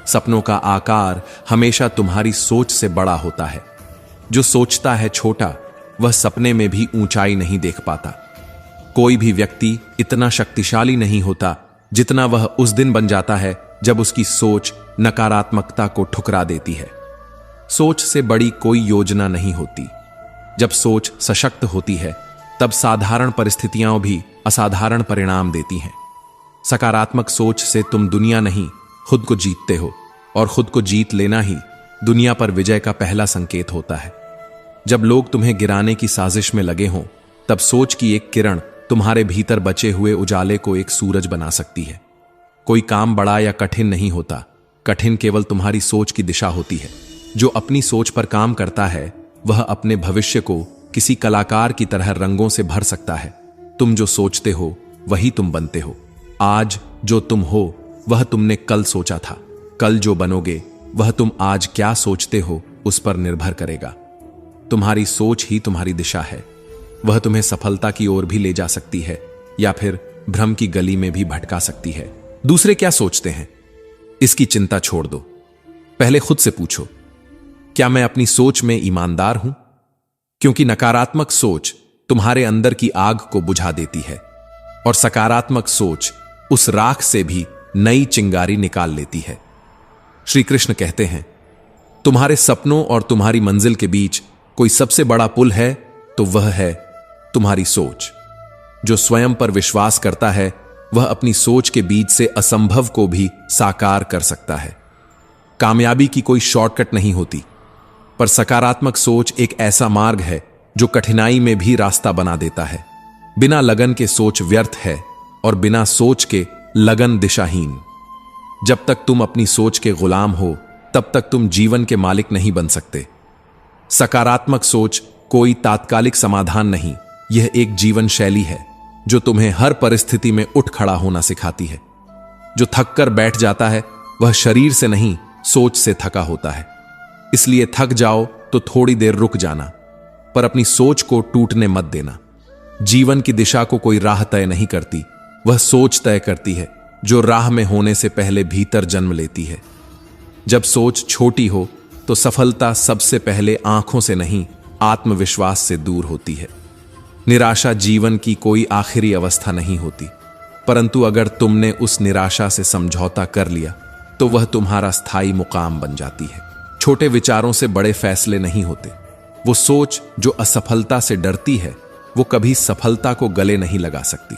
सपनों का आकार हमेशा तुम्हारी सोच से बड़ा होता है। जो सोचता है छोटा, वह सपने में भी ऊंचाई नहीं देख पाता। कोई भी व्यक्ति इतना शक्तिशाली नहीं होता जितना वह उस दिन बन जाता है जब उसकी सोच नकारात्मकता को ठुकरा देती है। सोच से बड़ी कोई योजना नहीं होती। जब सोच सशक्त होती है तब साधारण परिस्थितियां भी असाधारण परिणाम देती हैं। सकारात्मक सोच से तुम दुनिया नहीं, खुद को जीतते हो, और खुद को जीत लेना ही दुनिया पर विजय का पहला संकेत होता है। जब लोग तुम्हें गिराने की साजिश में लगे हों, तब सोच की एक किरण तुम्हारे भीतर बचे हुए उजाले को एक सूरज बना सकती है। कोई काम बड़ा या कठिन नहीं होता, कठिन केवल तुम्हारी सोच की दिशा होती है। जो अपनी सोच पर काम करता है वह अपने भविष्य को किसी कलाकार की तरह रंगों से भर सकता है। तुम जो सोचते हो वही तुम बनते हो। आज जो तुम हो वह तुमने कल सोचा था। कल जो बनोगे वह तुम आज क्या सोचते हो उस पर निर्भर करेगा। तुम्हारी सोच ही तुम्हारी दिशा है। वह तुम्हें सफलता की ओर भी ले जा सकती है या फिर भ्रम की गली में भी भटका सकती है। दूसरे क्या सोचते हैं, इसकी चिंता छोड़ दो। पहले खुद से पूछो, क्या मैं अपनी सोच में ईमानदार हूं? क्योंकि नकारात्मक सोच तुम्हारे अंदर की आग को बुझा देती है और सकारात्मक सोच उस राख से भी नई चिंगारी निकाल लेती है। श्री कृष्ण कहते हैं, तुम्हारे सपनों और तुम्हारी मंजिल के बीच कोई सबसे बड़ा पुल है तो वह है तुम्हारी सोच। जो स्वयं पर विश्वास करता है वह अपनी सोच के बीच से असंभव को भी साकार कर सकता है। कामयाबी की कोई शॉर्टकट नहीं होती, पर सकारात्मक सोच एक ऐसा मार्ग है जो कठिनाई में भी रास्ता बना देता है। बिना लगन के सोच व्यर्थ है और बिना सोच के लगन दिशाहीन। जब तक तुम अपनी सोच के गुलाम हो तब तक तुम जीवन के मालिक नहीं बन सकते। सकारात्मक सोच कोई तात्कालिक समाधान नहीं, यह एक जीवन शैली है जो तुम्हें हर परिस्थिति में उठ खड़ा होना सिखाती है। जो थक कर बैठ जाता है वह शरीर से नहीं, सोच से थका होता है। इसलिए थक जाओ तो थोड़ी देर रुक जाना, पर अपनी सोच को टूटने मत देना। जीवन की दिशा को कोई राह तय नहीं करती, वह सोच तय करती है जो राह में होने से पहले भीतर जन्म लेती है। जब सोच छोटी हो तो सफलता सबसे पहले आंखों से नहीं, आत्मविश्वास से दूर होती है। निराशा जीवन की कोई आखिरी अवस्था नहीं होती, परंतु अगर तुमने उस निराशा से समझौता कर लिया तो वह तुम्हारा स्थायी मुकाम बन जाती है। छोटे विचारों से बड़े फैसले नहीं होते। वो सोच जो असफलता से डरती है वो कभी सफलता को गले नहीं लगा सकती।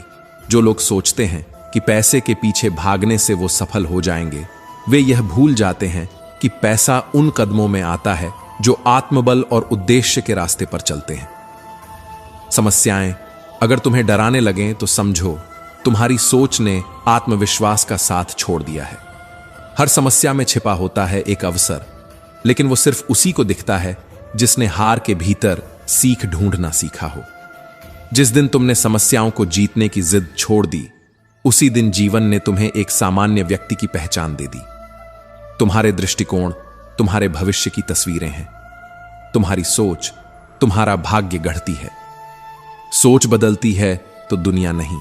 जो लोग सोचते हैं कि पैसे के पीछे भागने से वो सफल हो जाएंगे, वे यह भूल जाते हैं कि पैसा उन कदमों में आता है जो आत्मबल और उद्देश्य के रास्ते पर चलते हैं। समस्याएं अगर तुम्हें डराने लगें तो समझो तुम्हारी सोच ने आत्मविश्वास का साथ छोड़ दिया है। हर समस्या में छिपा होता है एक अवसर, लेकिन वो सिर्फ उसी को दिखता है जिसने हार के भीतर सीख ढूंढना सीखा हो। जिस दिन तुमने समस्याओं को जीतने की जिद छोड़ दी, उसी दिन जीवन ने तुम्हें एक सामान्य व्यक्ति की पहचान दे दी। तुम्हारे दृष्टिकोण तुम्हारे भविष्य की तस्वीरें हैं। तुम्हारी सोच तुम्हारा भाग्य गढ़ती है। सोच बदलती है तो दुनिया नहीं,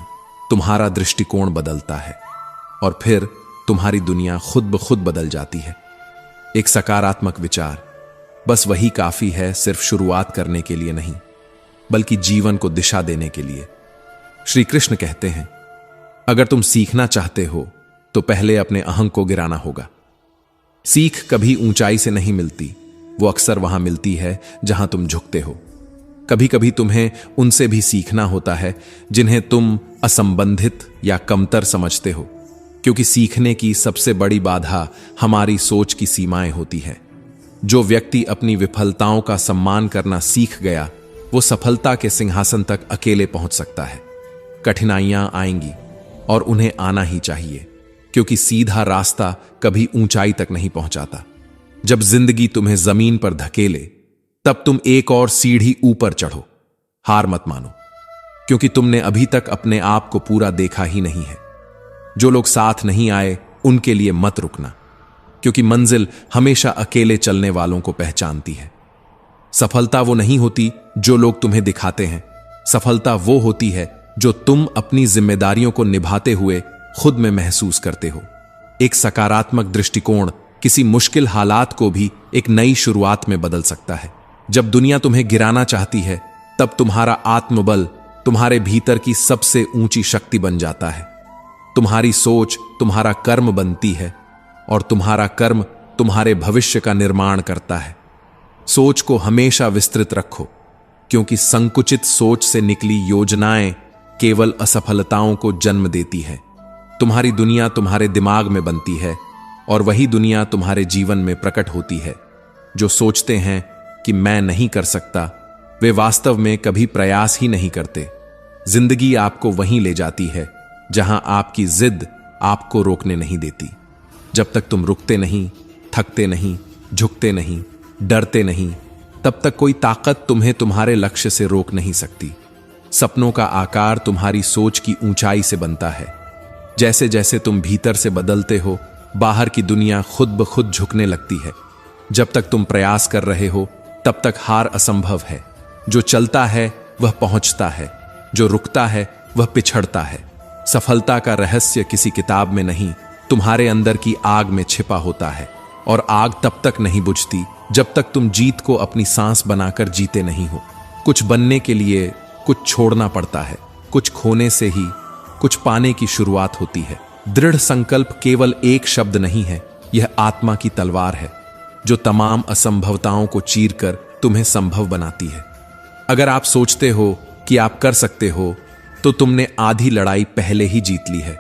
तुम्हारा दृष्टिकोण बदलता है और फिर तुम्हारी दुनिया खुद ब खुद बदल जाती है। एक सकारात्मक विचार, बस वही काफी है, सिर्फ शुरुआत करने के लिए नहीं बल्कि जीवन को दिशा देने के लिए। श्री कृष्ण कहते हैं, अगर तुम सीखना चाहते हो तो पहले अपने अहं को गिराना होगा। सीख कभी ऊंचाई से नहीं मिलती, वो अक्सर वहां मिलती है जहां तुम झुकते हो। कभी कभी तुम्हें उनसे भी सीखना होता है जिन्हें तुम असंबंधित या कमतर समझते हो, क्योंकि सीखने की सबसे बड़ी बाधा हमारी सोच की सीमाएं होती है। जो व्यक्ति अपनी विफलताओं का सम्मान करना सीख गया, वो सफलता के सिंहासन तक अकेले पहुंच सकता है। कठिनाइयां आएंगी और उन्हें आना ही चाहिए, क्योंकि सीधा रास्ता कभी ऊंचाई तक नहीं पहुंचाता। जब जिंदगी तुम्हें जमीन पर धकेले, तब तुम एक और सीढ़ी ऊपर चढ़ो। हार मत मानो, क्योंकि तुमने अभी तक अपने आप को पूरा देखा ही नहीं है। जो लोग साथ नहीं आए, उनके लिए मत रुकना, क्योंकि मंजिल हमेशा अकेले चलने वालों को पहचानती है। सफलता वो नहीं होती जो लोग तुम्हें दिखाते हैं, सफलता वो होती है जो तुम अपनी जिम्मेदारियों को निभाते हुए खुद में महसूस करते हो। एक सकारात्मक दृष्टिकोण किसी मुश्किल हालात को भी एक नई शुरुआत में बदल सकता है। जब दुनिया तुम्हें गिराना चाहती है, तब तुम्हारा आत्मबल तुम्हारे भीतर की सबसे ऊंची शक्ति बन जाता है। तुम्हारी सोच तुम्हारा कर्म बनती है और तुम्हारा कर्म तुम्हारे भविष्य का निर्माण करता है। सोच को हमेशा विस्तृत रखो, क्योंकि संकुचित सोच से निकली योजनाएं केवल असफलताओं को जन्म देती है। तुम्हारी दुनिया तुम्हारे दिमाग में बनती है और वही दुनिया तुम्हारे जीवन में प्रकट होती है। जो सोचते हैं कि मैं नहीं कर सकता, वे वास्तव में कभी प्रयास ही नहीं करते। जिंदगी आपको वहीं ले जाती है जहां आपकी जिद आपको रोकने नहीं देती। जब तक तुम रुकते नहीं, थकते नहीं, झुकते नहीं, डरते नहीं, तब तक कोई ताकत तुम्हें तुम्हारे लक्ष्य से रोक नहीं सकती। सपनों का आकार तुम्हारी सोच की ऊंचाई से बनता है। जैसे जैसे तुम भीतर से बदलते हो, बाहर की दुनिया खुद ब खुद झुकने लगती है। जब तक तुम प्रयास कर रहे हो, तब तक हार असंभव है। जो चलता है वह पहुंचता है, जो रुकता है वह पिछड़ता है। सफलता का रहस्य किसी किताब में नहीं, तुम्हारे अंदर की आग में छिपा होता है। और आग तब तक नहीं बुझती जब तक तुम जीत को अपनी सांस बनाकर जीते नहीं हो। कुछ बनने के लिए कुछ छोड़ना पड़ता है। कुछ खोने से ही कुछ पाने की शुरुआत होती है। दृढ़ संकल्प केवल एक शब्द नहीं है, यह आत्मा की तलवार है जो तमाम असंभवताओं को चीरकर तुम्हें संभव बनाती है। अगर आप सोचते हो कि आप कर सकते हो, तो तुमने आधी लड़ाई पहले ही जीत ली है।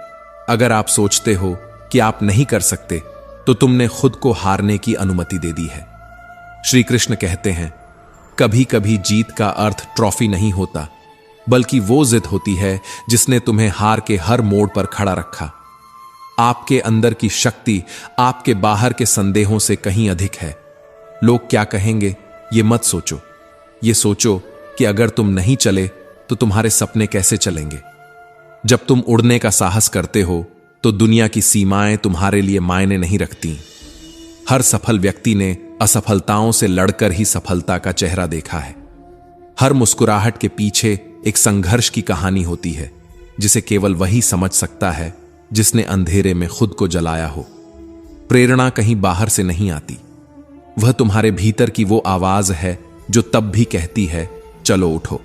अगर आप सोचते हो कि आप नहीं कर सकते, तो तुमने खुद को हारने की अनुमति दे दी है। श्री कृष्ण कहते हैं, कभी कभी जीत का अर्थ ट्रॉफी नहीं होता, बल्कि वो जिद होती है जिसने तुम्हें हार के हर मोड़ पर खड़ा रखा। आपके अंदर की शक्ति आपके बाहर के संदेहों से कहीं अधिक है। लोग क्या कहेंगे, ये मत सोचो। ये सोचो कि अगर तुम नहीं चले तो तुम्हारे सपने कैसे चलेंगे। जब तुम उड़ने का साहस करते हो, तो दुनिया की सीमाएं तुम्हारे लिए मायने नहीं रखती। हर सफल व्यक्ति ने असफलताओं से लड़कर ही सफलता का चेहरा देखा है। हर मुस्कुराहट के पीछे एक संघर्ष की कहानी होती है, जिसे केवल वही समझ सकता है जिसने अंधेरे में खुद को जलाया हो। प्रेरणा कहीं बाहर से नहीं आती, वह तुम्हारे भीतर की वो आवाज है जो तब भी कहती है, चलो उठो,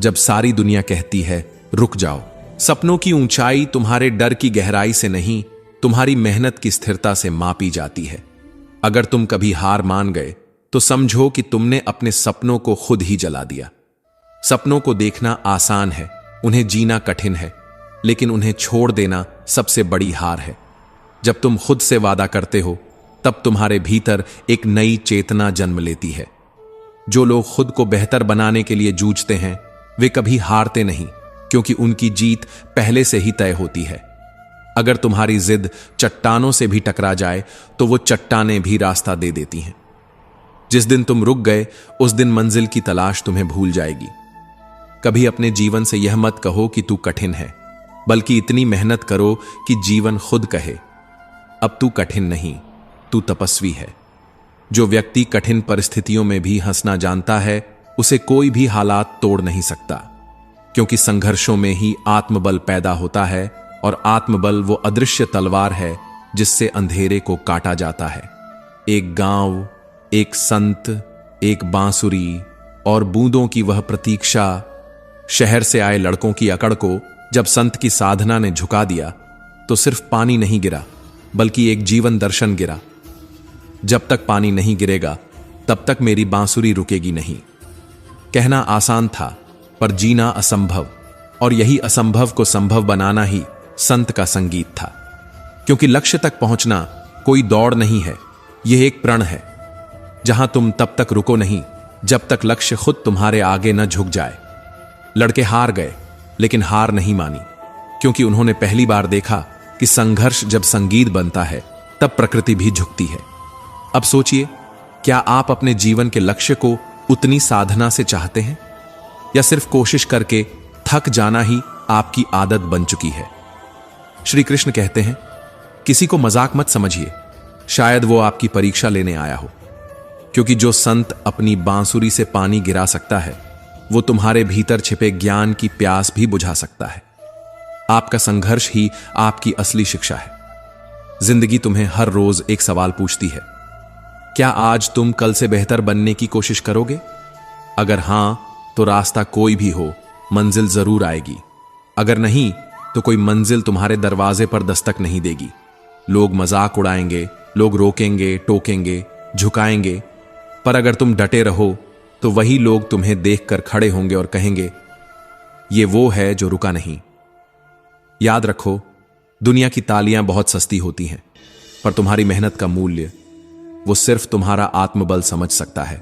जब सारी दुनिया कहती है, रुक जाओ। सपनों की ऊंचाई तुम्हारे डर की गहराई से नहीं, तुम्हारी मेहनत की स्थिरता से मापी जाती है। अगर तुम कभी हार मान गए, तो समझो कि तुमने अपने सपनों को खुद ही जला दिया। सपनों को देखना आसान है, उन्हें जीना कठिन है, लेकिन उन्हें छोड़ देना सबसे बड़ी हार है। जब तुम खुद से वादा करते हो, तब तुम्हारे भीतर एक नई चेतना जन्म लेती है। जो लोग खुद को बेहतर बनाने के लिए जूझते हैं, वे कभी हारते नहीं, क्योंकि उनकी जीत पहले से ही तय होती है। अगर तुम्हारी जिद चट्टानों से भी टकरा जाए, तो वो चट्टानें भी रास्ता दे देती हैं। जिस दिन तुम रुक गए, उस दिन मंजिल की तलाश तुम्हें भूल जाएगी। कभी अपने जीवन से यह मत कहो कि तू कठिन है, बल्कि इतनी मेहनत करो कि जीवन खुद कहे, अब तू कठिन नहीं, तू तपस्वी है। जो व्यक्ति कठिन परिस्थितियों में भी हंसना जानता है, उसे कोई भी हालात तोड़ नहीं सकता, क्योंकि संघर्षों में ही आत्मबल पैदा होता है, और आत्मबल वो अदृश्य तलवार है जिससे अंधेरे को काटा जाता है। एक गांव, एक संत, एक बांसुरी और बूंदों की वह प्रतीक्षा। शहर से आए लड़कों की अकड़ को जब संत की साधना ने झुका दिया, तो सिर्फ पानी नहीं गिरा, बल्कि एक जीवन दर्शन गिरा। जब तक पानी नहीं गिरेगा, तब तक मेरी बांसुरी रुकेगी नहीं। कहना आसान था, पर जीना असंभव, और यही असंभव को संभव बनाना ही संत का संगीत था। क्योंकि लक्ष्य तक पहुंचना कोई दौड़ नहीं है, यह एक प्रण है, जहां तुम तब तक रुको नहीं जब तक लक्ष्य खुद तुम्हारे आगे न झुक जाए। लड़के हार गए, लेकिन हार नहीं मानी, क्योंकि उन्होंने पहली बार देखा कि संघर्ष जब संगीत बनता है तब प्रकृति भी झुकती है। अब सोचिए, क्या आप अपने जीवन के लक्ष्य को उतनी साधना से चाहते हैं, या सिर्फ कोशिश करके थक जाना ही आपकी आदत बन चुकी है? श्री कृष्ण कहते हैं, किसी को मजाक मत समझिए, शायद वो आपकी परीक्षा लेने आया हो। क्योंकि जो संत अपनी बांसुरी से पानी गिरा सकता है, वो तुम्हारे भीतर छिपे ज्ञान की प्यास भी बुझा सकता है। आपका संघर्ष ही आपकी असली शिक्षा है। जिंदगी तुम्हें हर रोज एक सवाल पूछती है, क्या आज तुम कल से बेहतर बनने की कोशिश करोगे? अगर हां, तो रास्ता कोई भी हो, मंजिल जरूर आएगी। अगर नहीं, तो कोई मंजिल तुम्हारे दरवाजे पर दस्तक नहीं देगी। लोग मजाक उड़ाएंगे, लोग रोकेंगे, टोकेंगे, झुकाएंगे, पर अगर तुम डटे रहो तो वही लोग तुम्हें देखकर खड़े होंगे और कहेंगे, ये वो है जो रुका नहीं। याद रखो, दुनिया की तालियां बहुत सस्ती होती हैं, पर तुम्हारी मेहनत का मूल्य वो सिर्फ तुम्हारा आत्मबल समझ सकता है।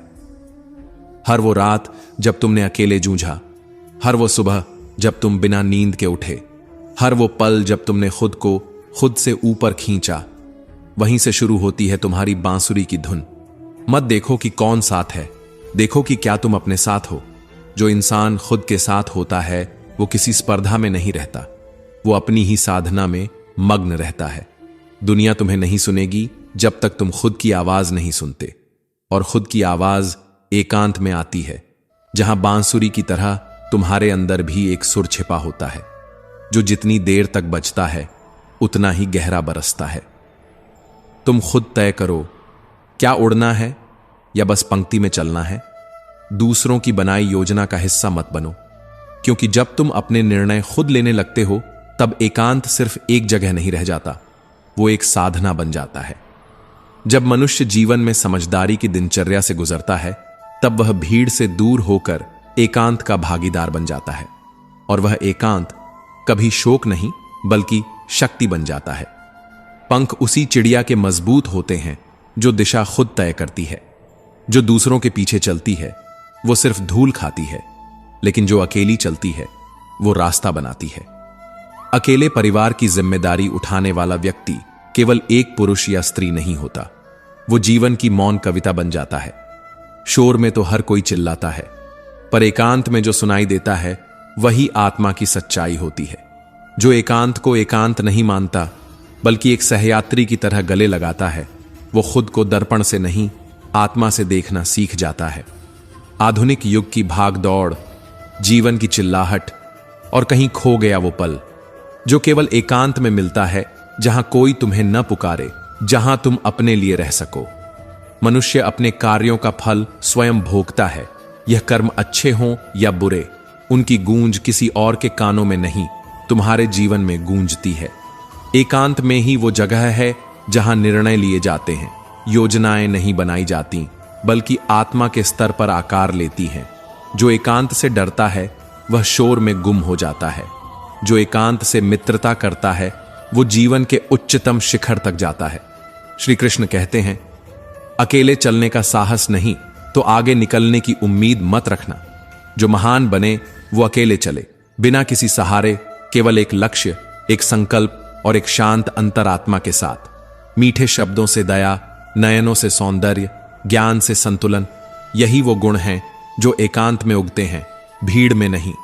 हर वो रात जब तुमने अकेले जूझा, हर वो सुबह जब तुम बिना नींद के उठे, हर वो पल जब तुमने खुद को खुद से ऊपर खींचा, वहीं से शुरू होती है तुम्हारी बांसुरी की धुन। मत देखो कि कौन साथ है, देखो कि क्या तुम अपने साथ हो। जो इंसान खुद के साथ होता है, वो किसी स्पर्धा में नहीं रहता, वो अपनी ही साधना में मग्न रहता है। दुनिया तुम्हें नहीं सुनेगी जब तक तुम खुद की आवाज नहीं सुनते, और खुद की आवाज एकांत में आती है, जहां बांसुरी की तरह तुम्हारे अंदर भी एक सुर छिपा होता है, जो जितनी देर तक बजता है उतना ही गहरा बरसता है। तुम खुद तय करो, क्या उड़ना है या बस पंक्ति में चलना है। दूसरों की बनाई योजना का हिस्सा मत बनो, क्योंकि जब तुम अपने निर्णय खुद लेने लगते हो, तब एकांत सिर्फ एक जगह नहीं रह जाता, वो एक साधना बन जाता है। जब मनुष्य जीवन में समझदारी की दिनचर्या से गुजरता है, तब वह भीड़ से दूर होकर एकांत का भागीदार बन जाता है, और वह एकांत कभी शोक नहीं बल्कि शक्ति बन जाता है। पंख उसी चिड़िया के मजबूत होते हैं जो दिशा खुद तय करती है। जो दूसरों के पीछे चलती है वो सिर्फ धूल खाती है, लेकिन जो अकेली चलती है वो रास्ता बनाती है। अकेले परिवार की जिम्मेदारी उठाने वाला व्यक्ति केवल एक पुरुष या स्त्री नहीं होता, वो जीवन की मौन कविता बन जाता है। शोर में तो हर कोई चिल्लाता है, पर एकांत में जो सुनाई देता है वही आत्मा की सच्चाई होती है। जो एकांत को एकांत नहीं मानता बल्कि एक सहयात्री की तरह गले लगाता है, वो खुद को दर्पण से नहीं आत्मा से देखना सीख जाता है। आधुनिक युग की भाग दौड़, जीवन की चिल्लाहट और कहीं खो गया वो पल जो केवल एकांत में मिलता है, जहां कोई तुम्हें न पुकारे, जहां तुम अपने लिए रह सको। मनुष्य अपने कार्यों का फल स्वयं भोगता है। यह कर्म अच्छे हों या बुरे, उनकी गूंज किसी और के कानों में नहीं, तुम्हारे जीवन में गूंजती है। एकांत में ही वो जगह है जहां निर्णय लिए जाते हैं, योजनाएं नहीं बनाई जाती बल्कि आत्मा के स्तर पर आकार लेती हैं। जो एकांत से डरता है वह शोर में गुम हो जाता है। जो एकांत से मित्रता करता है वो जीवन के उच्चतम शिखर तक जाता है। श्री कृष्ण कहते हैं, अकेले चलने का साहस नहीं तो आगे निकलने की उम्मीद मत रखना। जो महान बने वो अकेले चले, बिना किसी सहारे, केवल एक लक्ष्य, एक संकल्प और एक शांत अंतरात्मा के साथ। मीठे शब्दों से दया, नयनों से सौंदर्य, ज्ञान से संतुलन, यही वो गुण हैं जो एकांत में उगते हैं, भीड़ में नहीं।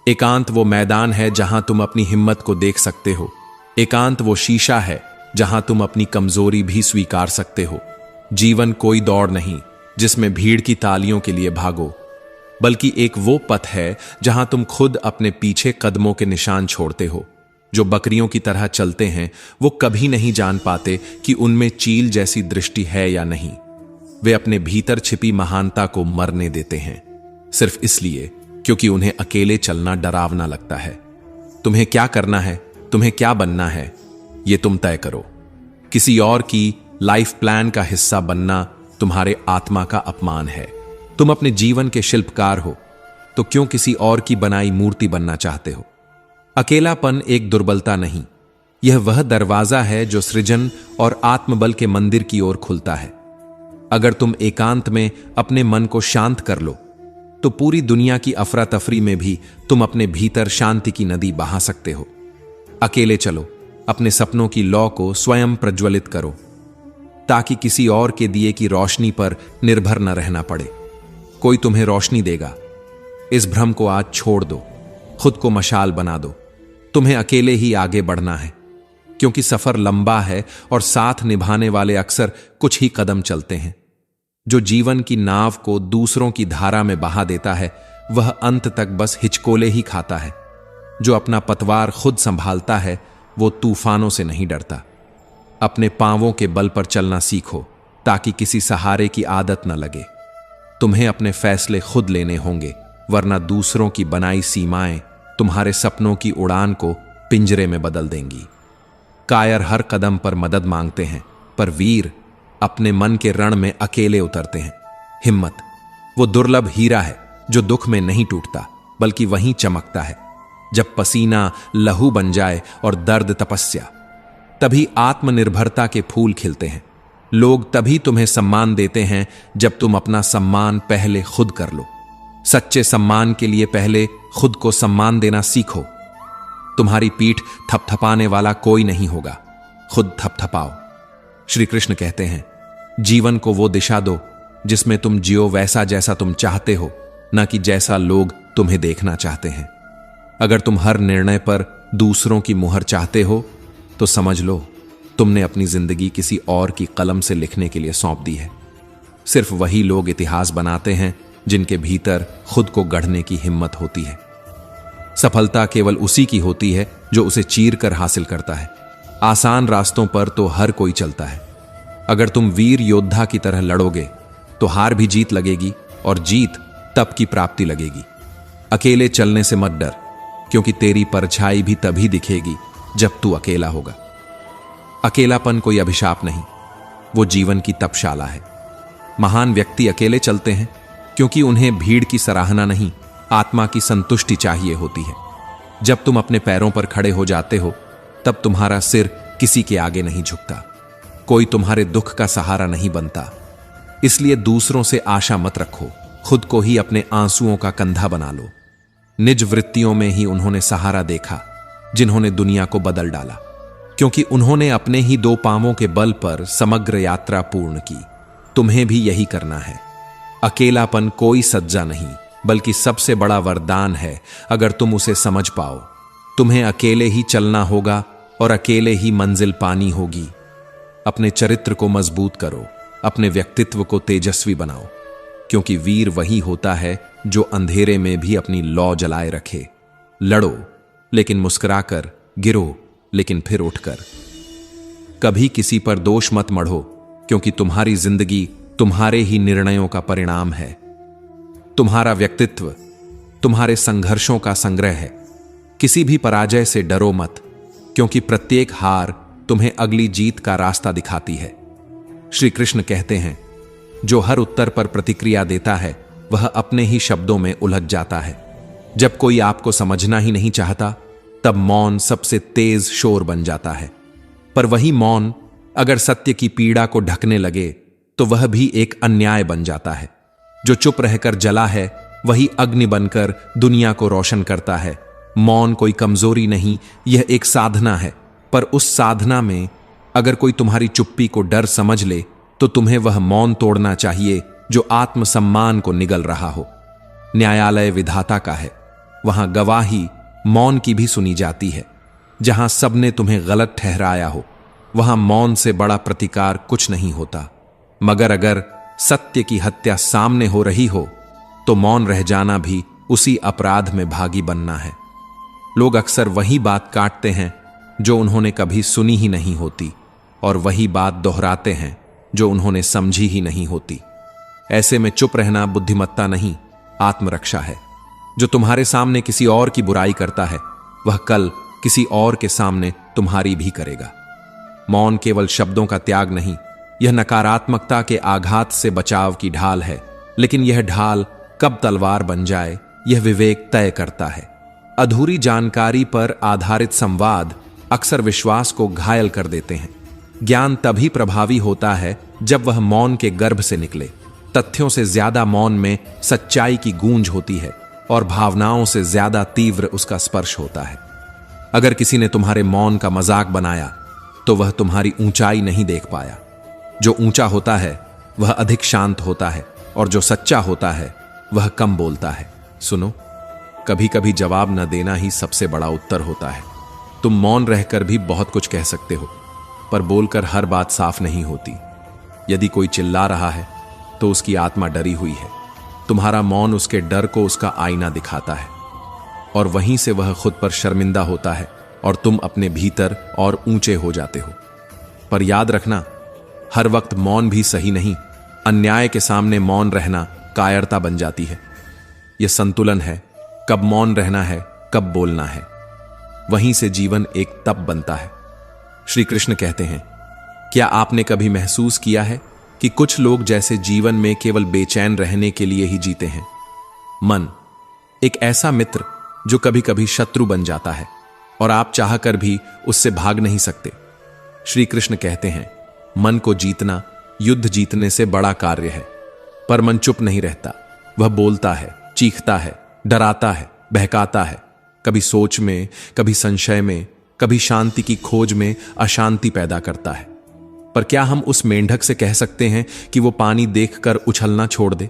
एकांत वो मैदान है जहां तुम अपनी हिम्मत को देख सकते हो। एकांत वो शीशा है जहां तुम अपनी कमजोरी भी स्वीकार सकते हो। जीवन कोई दौड़ नहीं जिसमें भीड़ की तालियों के लिए भागो, बल्कि एक वो पथ है जहां तुम खुद अपने पीछे कदमों के निशान छोड़ते हो। जो बकरियों की तरह चलते हैं वो कभी नहीं जान पाते कि उनमें चील जैसी दृष्टि है या नहीं। वे अपने भीतर छिपी महानता को मरने देते हैं, सिर्फ इसलिए क्योंकि उन्हें अकेले चलना डरावना लगता है। तुम्हें क्या करना है, तुम्हें क्या बनना है, ये तुम तय करो। किसी और की लाइफ प्लान का हिस्सा बनना तुम्हारे आत्मा का अपमान है। तुम अपने जीवन के शिल्पकार हो, तो क्यों किसी और की बनाई मूर्ति बनना चाहते हो? अकेलापन एक दुर्बलता नहीं, यह वह दरवाजा है जो सृजन और आत्मबल के मंदिर की ओर खुलता है। अगर तुम एकांत में अपने मन को शांत कर लो, तो पूरी दुनिया की अफरा तफरी में भी तुम अपने भीतर शांति की नदी बहा सकते हो। अकेले चलो, अपने सपनों की लौ को स्वयं प्रज्वलित करो, ताकि किसी और के दिए की रोशनी पर निर्भर न रहना पड़े। कोई तुम्हें रोशनी देगा। इस भ्रम को आज छोड़ दो, खुद को मशाल बना दो। तुम्हें अकेले ही आगे बढ़ना है, क्योंकि सफर लंबा है और साथ निभाने वाले अक्सर कुछ ही कदम चलते हैं। जो जीवन की नाव को दूसरों की धारा में बहा देता है, वह अंत तक बस हिचकोले ही खाता है। जो अपना पतवार खुद संभालता है, वो तूफानों से नहीं डरता। अपने पांवों के बल पर चलना सीखो, ताकि किसी सहारे की आदत न लगे। तुम्हें अपने फैसले खुद लेने होंगे, वरना दूसरों की बनाई सीमाएं तुम्हारे सपनों की उड़ान को पिंजरे में बदल देंगी। कायर हर कदम पर मदद मांगते हैं, पर वीर अपने मन के रण में अकेले उतरते हैं। हिम्मत वो दुर्लभ हीरा है जो दुख में नहीं टूटता, बल्कि वहीं चमकता है जब पसीना लहू बन जाए और दर्द तपस्या। तभी आत्मनिर्भरता के फूल खिलते हैं। लोग तभी तुम्हें सम्मान देते हैं जब तुम अपना सम्मान पहले खुद कर लो। सच्चे सम्मान के लिए पहले खुद को सम्मान देना सीखो। तुम्हारी पीठ थपथपाने वाला कोई नहीं होगा, खुद थपथपाओ। श्री कृष्ण कहते हैं, जीवन को वो दिशा दो जिसमें तुम जियो वैसा जैसा तुम चाहते हो, न कि जैसा लोग तुम्हें देखना चाहते हैं। अगर तुम हर निर्णय पर दूसरों की मुहर चाहते हो, तो समझ लो तुमने अपनी जिंदगी किसी और की कलम से लिखने के लिए सौंप दी है। सिर्फ वही लोग इतिहास बनाते हैं जिनके भीतर खुद को गढ़ने की हिम्मत होती है। सफलता केवल उसी की होती है जो उसे चीर कर हासिल करता है। आसान रास्तों पर तो हर कोई चलता है। अगर तुम वीर योद्धा की तरह लड़ोगे, तो हार भी जीत लगेगी और जीत तप की प्राप्ति लगेगी। अकेले चलने से मत डर, क्योंकि तेरी परछाई भी तभी दिखेगी जब तू अकेला होगा। अकेलापन कोई अभिशाप नहीं, वो जीवन की तपशाला है। महान व्यक्ति अकेले चलते हैं क्योंकि उन्हें भीड़ की सराहना नहीं, आत्मा की संतुष्टि चाहिए होती है। जब तुम अपने पैरों पर खड़े हो जाते हो, तब तुम्हारा सिर किसी के आगे नहीं झुकता। कोई तुम्हारे दुख का सहारा नहीं बनता। इसलिए दूसरों से आशा मत रखो, खुद को ही अपने आंसुओं का कंधा बना लो। निज वृत्तियों में ही उन्होंने सहारा देखा जिन्होंने दुनिया को बदल डाला, क्योंकि उन्होंने अपने ही दो पांवों के बल पर समग्र यात्रा पूर्ण की। तुम्हें भी यही करना है। अकेलापन कोई सज्जा नहीं, बल्कि सबसे बड़ा वरदान है अगर तुम उसे समझ पाओ। तुम्हें अकेले ही चलना होगा और अकेले ही मंजिल पानी होगी। अपने चरित्र को मजबूत करो, अपने व्यक्तित्व को तेजस्वी बनाओ, क्योंकि वीर वही होता है जो अंधेरे में भी अपनी लौ जलाए रखे। लड़ो लेकिन मुस्कुराकर, गिरो लेकिन फिर उठकर। कभी किसी पर दोष मत मढ़ो, क्योंकि तुम्हारी जिंदगी तुम्हारे ही निर्णयों का परिणाम है। तुम्हारा व्यक्तित्व तुम्हारे संघर्षों का संग्रह है। किसी भी पराजय से डरो मत, क्योंकि प्रत्येक हार तुम्हें अगली जीत का रास्ता दिखाती है। श्री कृष्ण कहते हैं, जो हर उत्तर पर प्रतिक्रिया देता है, वह अपने ही शब्दों में उलझ जाता है। जब कोई आपको समझना ही नहीं चाहता, तब मौन सबसे तेज शोर बन जाता है। पर वही मौन अगर सत्य की पीड़ा को ढकने लगे, तो वह भी एक अन्याय बन जाता है। जो चुप रहकर जला है, वही अग्नि बनकर दुनिया को रोशन करता है। मौन कोई कमजोरी नहीं, यह एक साधना है। पर उस साधना में अगर कोई तुम्हारी चुप्पी को डर समझ ले, तो तुम्हें वह मौन तोड़ना चाहिए जो आत्मसम्मान को निगल रहा हो। न्यायालय विधाता का है, वहां गवाही मौन की भी सुनी जाती है। जहां सबने तुम्हें गलत ठहराया हो, वहां मौन से बड़ा प्रतिकार कुछ नहीं होता। मगर अगर सत्य की हत्या सामने हो रही हो, तो मौन रह जाना भी उसी अपराध में भागी बनना है। लोग अक्सर वही बात काटते हैं जो उन्होंने कभी सुनी ही नहीं होती, और वही बात दोहराते हैं जो उन्होंने समझी ही नहीं होती। ऐसे में चुप रहना बुद्धिमत्ता नहीं, आत्मरक्षा है। जो तुम्हारे सामने किसी और की बुराई करता है, वह कल किसी और के सामने तुम्हारी भी करेगा। मौन केवल शब्दों का त्याग नहीं, यह नकारात्मकता के आघात से बचाव की ढाल है, लेकिन यह ढाल कब तलवार बन जाए, यह विवेक तय करता है। अधूरी जानकारी पर आधारित संवाद अक्सर विश्वास को घायल कर देते हैं। ज्ञान तभी प्रभावी होता है जब वह मौन के गर्भ से निकले। तथ्यों से ज्यादा मौन में सच्चाई की गूंज होती है और भावनाओं से ज्यादा तीव्र उसका स्पर्श होता है। अगर किसी ने तुम्हारे मौन का मजाक बनाया तो वह तुम्हारी ऊंचाई नहीं देख पाया। जो ऊंचा होता है वह अधिक शांत होता है और जो सच्चा होता है वह कम बोलता है। सुनो, कभी कभी जवाब न देना ही सबसे बड़ा उत्तर होता है। तुम मौन रहकर भी बहुत कुछ कह सकते हो, पर बोलकर हर बात साफ नहीं होती। यदि कोई चिल्ला रहा है तो उसकी आत्मा डरी हुई है। तुम्हारा मौन उसके डर को उसका आईना दिखाता है और वहीं से वह खुद पर शर्मिंदा होता है और तुम अपने भीतर और ऊंचे हो जाते हो। पर याद रखना, हर वक्त मौन भी सही नहीं। अन्याय के सामने मौन रहना कायरता बन जाती है। यह संतुलन है, कब मौन रहना है, कब बोलना है। वहीं से जीवन एक तप बनता है। श्री कृष्ण कहते हैं, क्या आपने कभी महसूस किया है कि कुछ लोग जैसे जीवन में केवल बेचैन रहने के लिए ही जीते हैं? मन एक ऐसा मित्र जो कभी कभी शत्रु बन जाता है और आप चाहकर भी उससे भाग नहीं सकते। श्री कृष्ण कहते हैं, मन को जीतना युद्ध जीतने से बड़ा कार्य है। पर मन चुप नहीं रहता। वह बोलता है, चीखता है, डराता है, बहकाता है, कभी सोच में, कभी संशय में, कभी शांति की खोज में अशांति पैदा करता है। पर क्या हम उस मेंढक से कह सकते हैं कि वो पानी देखकर उछलना छोड़ दे,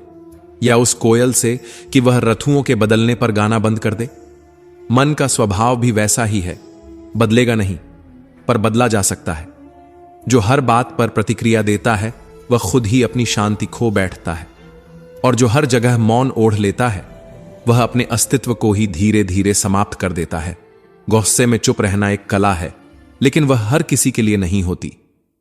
या उस कोयल से कि वह रथुओं के बदलने पर गाना बंद कर दे? मन का स्वभाव भी वैसा ही है, बदलेगा नहीं, पर बदला जा सकता है। जो हर बात पर प्रतिक्रिया देता है वह खुद ही अपनी शांति खो बैठता है, और जो हर जगह मौन ओढ़ लेता है वह अपने अस्तित्व को ही धीरे धीरे समाप्त कर देता है। गुस्से में चुप रहना एक कला है, लेकिन वह हर किसी के लिए नहीं होती।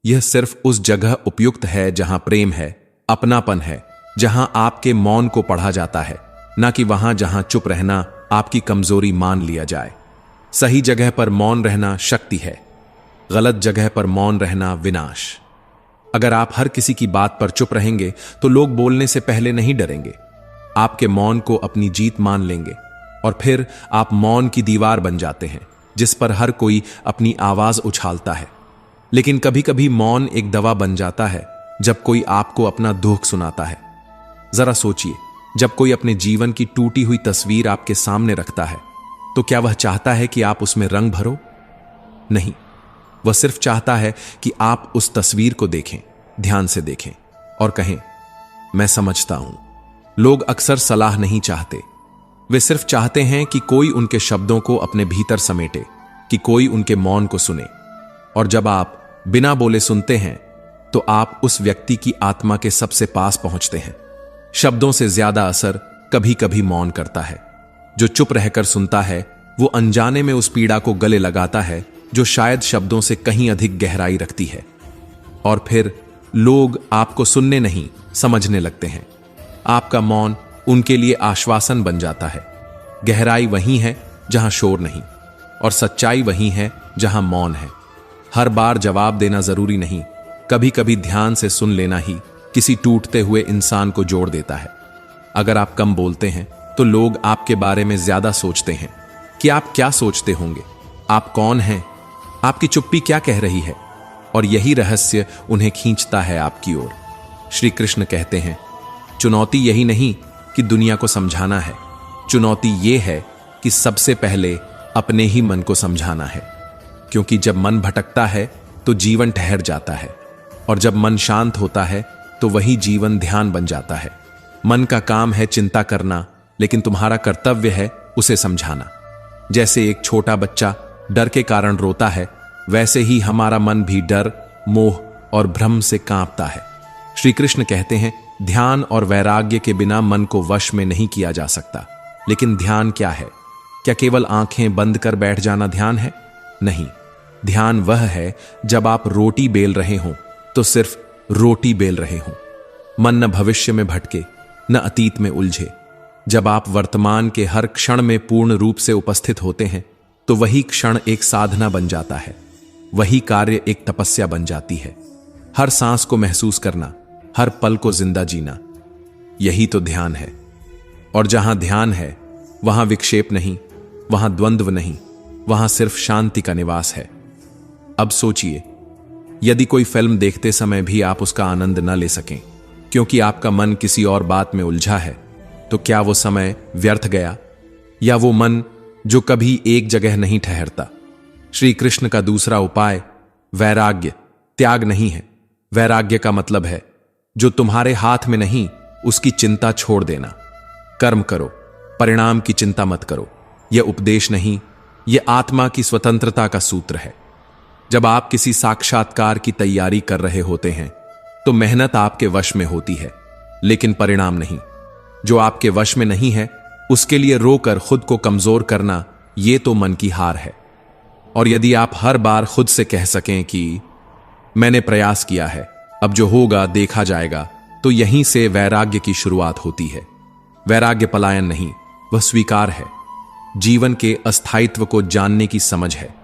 यह सिर्फ उस जगह उपयुक्त है जहां प्रेम है, अपनापन है, जहां आपके मौन को पढ़ा जाता है, ना कि वहां जहां चुप रहना आपकी कमजोरी मान लिया जाए। सही जगह पर मौन रहना शक्ति है, गलत जगह पर मौन रहना विनाश। अगर आप हर किसी की बात पर चुप रहेंगे तो लोग बोलने से पहले नहीं डरेंगे, आपके मौन को अपनी जीत मान लेंगे, और फिर आप मौन की दीवार बन जाते हैं जिस पर हर कोई अपनी आवाज उछालता है। लेकिन कभी कभी मौन एक दवा बन जाता है जब कोई आपको अपना दुख सुनाता है। जरा सोचिए, जब कोई अपने जीवन की टूटी हुई तस्वीर आपके सामने रखता है तो क्या वह चाहता है कि आप उसमें रंग भरो? नहीं, वह सिर्फ चाहता है कि आप उस तस्वीर को देखें, ध्यान से देखें और कहें, मैं समझता हूं। लोग अक्सर सलाह नहीं चाहते, वे सिर्फ चाहते हैं कि कोई उनके शब्दों को अपने भीतर समेटे, कि कोई उनके मौन को सुने। और जब आप बिना बोले सुनते हैं तो आप उस व्यक्ति की आत्मा के सबसे पास पहुंचते हैं। शब्दों से ज्यादा असर कभी कभी मौन करता है। जो चुप रहकर सुनता है वो अनजाने में उस पीड़ा को गले लगाता है जो शायद शब्दों से कहीं अधिक गहराई रखती है। और फिर लोग आपको सुनने नहीं, समझने लगते हैं। आपका मौन उनके लिए आश्वासन बन जाता है। गहराई वहीं है जहां शोर नहीं, और सच्चाई वहीं है जहां मौन है। हर बार जवाब देना जरूरी नहीं, कभी कभी ध्यान से सुन लेना ही किसी टूटते हुए इंसान को जोड़ देता है। अगर आप कम बोलते हैं तो लोग आपके बारे में ज्यादा सोचते हैं कि आप क्या सोचते होंगे, आप कौन हैं, आपकी चुप्पी क्या कह रही है, और यही रहस्य उन्हें खींचता है आपकी ओर। श्री कृष्ण कहते हैं, चुनौती यही नहीं कि दुनिया को समझाना है, चुनौती यह है कि सबसे पहले अपने ही मन को समझाना है। क्योंकि जब मन भटकता है तो जीवन ठहर जाता है, और जब मन शांत होता है तो वही जीवन ध्यान बन जाता है। मन का काम है चिंता करना, लेकिन तुम्हारा कर्तव्य है उसे समझाना। जैसे एक छोटा बच्चा डर के कारण रोता है, वैसे ही हमारा मन भी डर, मोह और भ्रम से कांपता है। श्री कृष्ण कहते हैं, ध्यान और वैराग्य के बिना मन को वश में नहीं किया जा सकता। लेकिन ध्यान क्या है? क्या केवल आंखें बंद कर बैठ जाना ध्यान है? नहीं, ध्यान वह है जब आप रोटी बेल रहे हों तो सिर्फ रोटी बेल रहे हों। मन न भविष्य में भटके, न अतीत में उलझे। जब आप वर्तमान के हर क्षण में पूर्ण रूप से उपस्थित होते हैं तो वही क्षण एक साधना बन जाता है, वही कार्य एक तपस्या बन जाती है। हर सांस को महसूस करना, हर पल को जिंदा जीना, यही तो ध्यान है। और जहां ध्यान है वहां विक्षेप नहीं, वहां द्वंद्व नहीं, वहां सिर्फ शांति का निवास है। अब सोचिए, यदि कोई फिल्म देखते समय भी आप उसका आनंद न ले सकें क्योंकि आपका मन किसी और बात में उलझा है, तो क्या वो समय व्यर्थ गया? या वो मन जो कभी एक जगह नहीं ठहरता? श्री कृष्ण का दूसरा उपाय वैराग्य, त्याग नहीं है। वैराग्य का मतलब है जो तुम्हारे हाथ में नहीं उसकी चिंता छोड़ देना। कर्म करो, परिणाम की चिंता मत करो। यह उपदेश नहीं, यह आत्मा की स्वतंत्रता का सूत्र है। जब आप किसी साक्षात्कार की तैयारी कर रहे होते हैं तो मेहनत आपके वश में होती है, लेकिन परिणाम नहीं। जो आपके वश में नहीं है उसके लिए रोकर खुद को कमजोर करना, यह तो मन की हार है। और यदि आप हर बार खुद से कह सकें कि मैंने प्रयास किया है, अब जो होगा देखा जाएगा, तो यहीं से वैराग्य की शुरुआत होती है। वैराग्य पलायन नहीं, वह स्वीकार है। जीवन के अस्थायित्व को जानने की समझ है।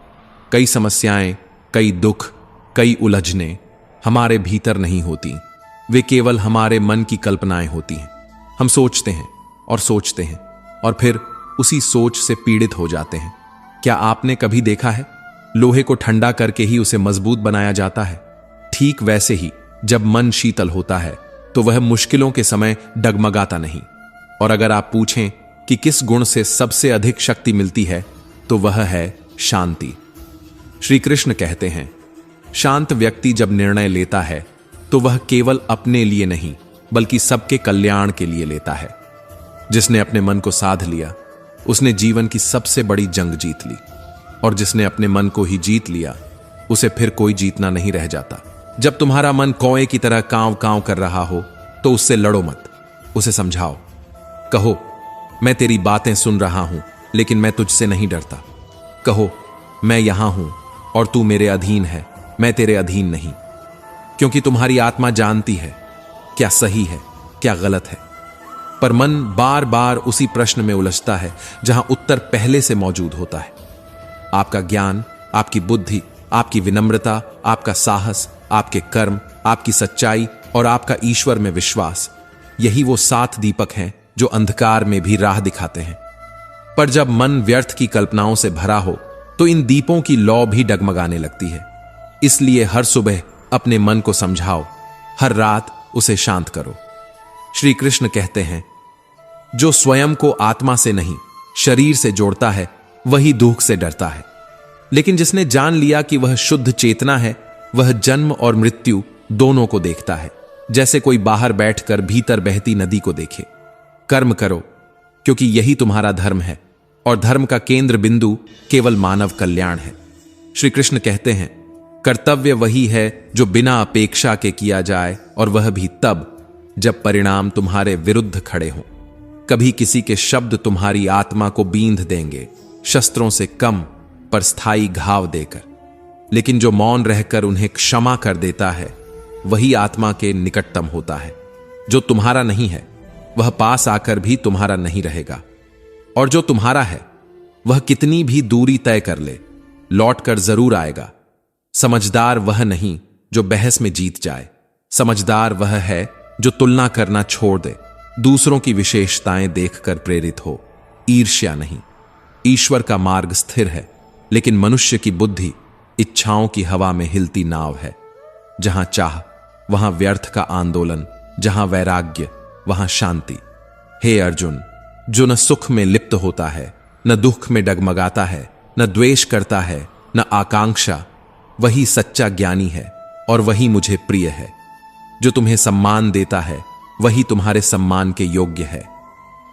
कई समस्याएं, कई दुख, कई उलझने हमारे भीतर नहीं होती, वे केवल हमारे मन की कल्पनाएं होती हैं। हम सोचते हैं और सोचते हैं और फिर उसी सोच से पीड़ित हो जाते हैं। क्या आपने कभी देखा है लोहे को ठंडा करके ही उसे मजबूत बनाया जाता है? ठीक वैसे ही जब मन शीतल होता है तो वह मुश्किलों के समय डगमगाता नहीं। और अगर आप पूछें कि किस गुण से सबसे अधिक शक्ति मिलती है, तो वह है शांति। श्री कृष्ण कहते हैं, शांत व्यक्ति जब निर्णय लेता है तो वह केवल अपने लिए नहीं बल्कि सबके कल्याण के लिए लेता है। जिसने अपने मन को साध लिया उसने जीवन की सबसे बड़ी जंग जीत ली, और जिसने अपने मन को ही जीत लिया उसे फिर कोई जीतना नहीं रह जाता। जब तुम्हारा मन कौए की तरह कांव कांव कर रहा हो तो उससे लड़ो मत, उसे समझाओ। कहो, मैं तेरी बातें सुन रहा हूं लेकिन मैं तुझसे नहीं डरता। कहो, मैं यहां हूं और तू मेरे अधीन है, मैं तेरे अधीन नहीं। क्योंकि तुम्हारी आत्मा जानती है क्या सही है, क्या गलत है। पर मन बार बार उसी प्रश्न में उलझता है जहां उत्तर पहले से मौजूद होता है। आपका ज्ञान, आपकी बुद्धि, आपकी विनम्रता, आपका साहस, आपके कर्म, आपकी सच्चाई और आपका ईश्वर में विश्वास, यही वो 7 दीपक हैं जो अंधकार में भी राह दिखाते हैं। पर जब मन व्यर्थ की कल्पनाओं से भरा हो तो इन दीपों की लौ भी डगमगाने लगती है। इसलिए हर सुबह अपने मन को समझाओ, हर रात उसे शांत करो। श्री कृष्ण कहते हैं, जो स्वयं को आत्मा से नहीं शरीर से जोड़ता है वही दुख से डरता है। लेकिन जिसने जान लिया कि वह शुद्ध चेतना है, वह जन्म और मृत्यु दोनों को देखता है, जैसे कोई बाहर बैठकर भीतर बहती नदी को देखे। कर्म करो क्योंकि यही तुम्हारा धर्म है, और धर्म का केंद्र बिंदु केवल मानव कल्याण है। श्री कृष्ण कहते हैं, कर्तव्य वही है जो बिना अपेक्षा के किया जाए, और वह भी तब जब परिणाम तुम्हारे विरुद्ध खड़े हों। कभी किसी के शब्द तुम्हारी आत्मा को बींध देंगे, शस्त्रों से कम पर स्थायी घाव देकर। लेकिन जो मौन रहकर उन्हें क्षमा कर देता है वही आत्मा के निकटतम होता है। जो तुम्हारा नहीं है वह पास आकर भी तुम्हारा नहीं रहेगा, और जो तुम्हारा है वह कितनी भी दूरी तय कर ले, लौटकर जरूर आएगा। समझदार वह नहीं जो बहस में जीत जाए, समझदार वह है जो तुलना करना छोड़ दे, दूसरों की विशेषताएं देखकर प्रेरित हो, ईर्ष्या नहीं। ईश्वर का मार्ग स्थिर है, लेकिन मनुष्य की बुद्धि इच्छाओं की हवा में हिलती नाव है। जहां चाह वहां व्यर्थ का आंदोलन, जहां वैराग्य वहां शांति। हे अर्जुन, जो न सुख में लिप्त होता है, न दुख में डगमगाता है, न द्वेष करता है, न आकांक्षा, वही सच्चा ज्ञानी है और वही मुझे प्रिय है। जो तुम्हें सम्मान देता है वही तुम्हारे सम्मान के योग्य है।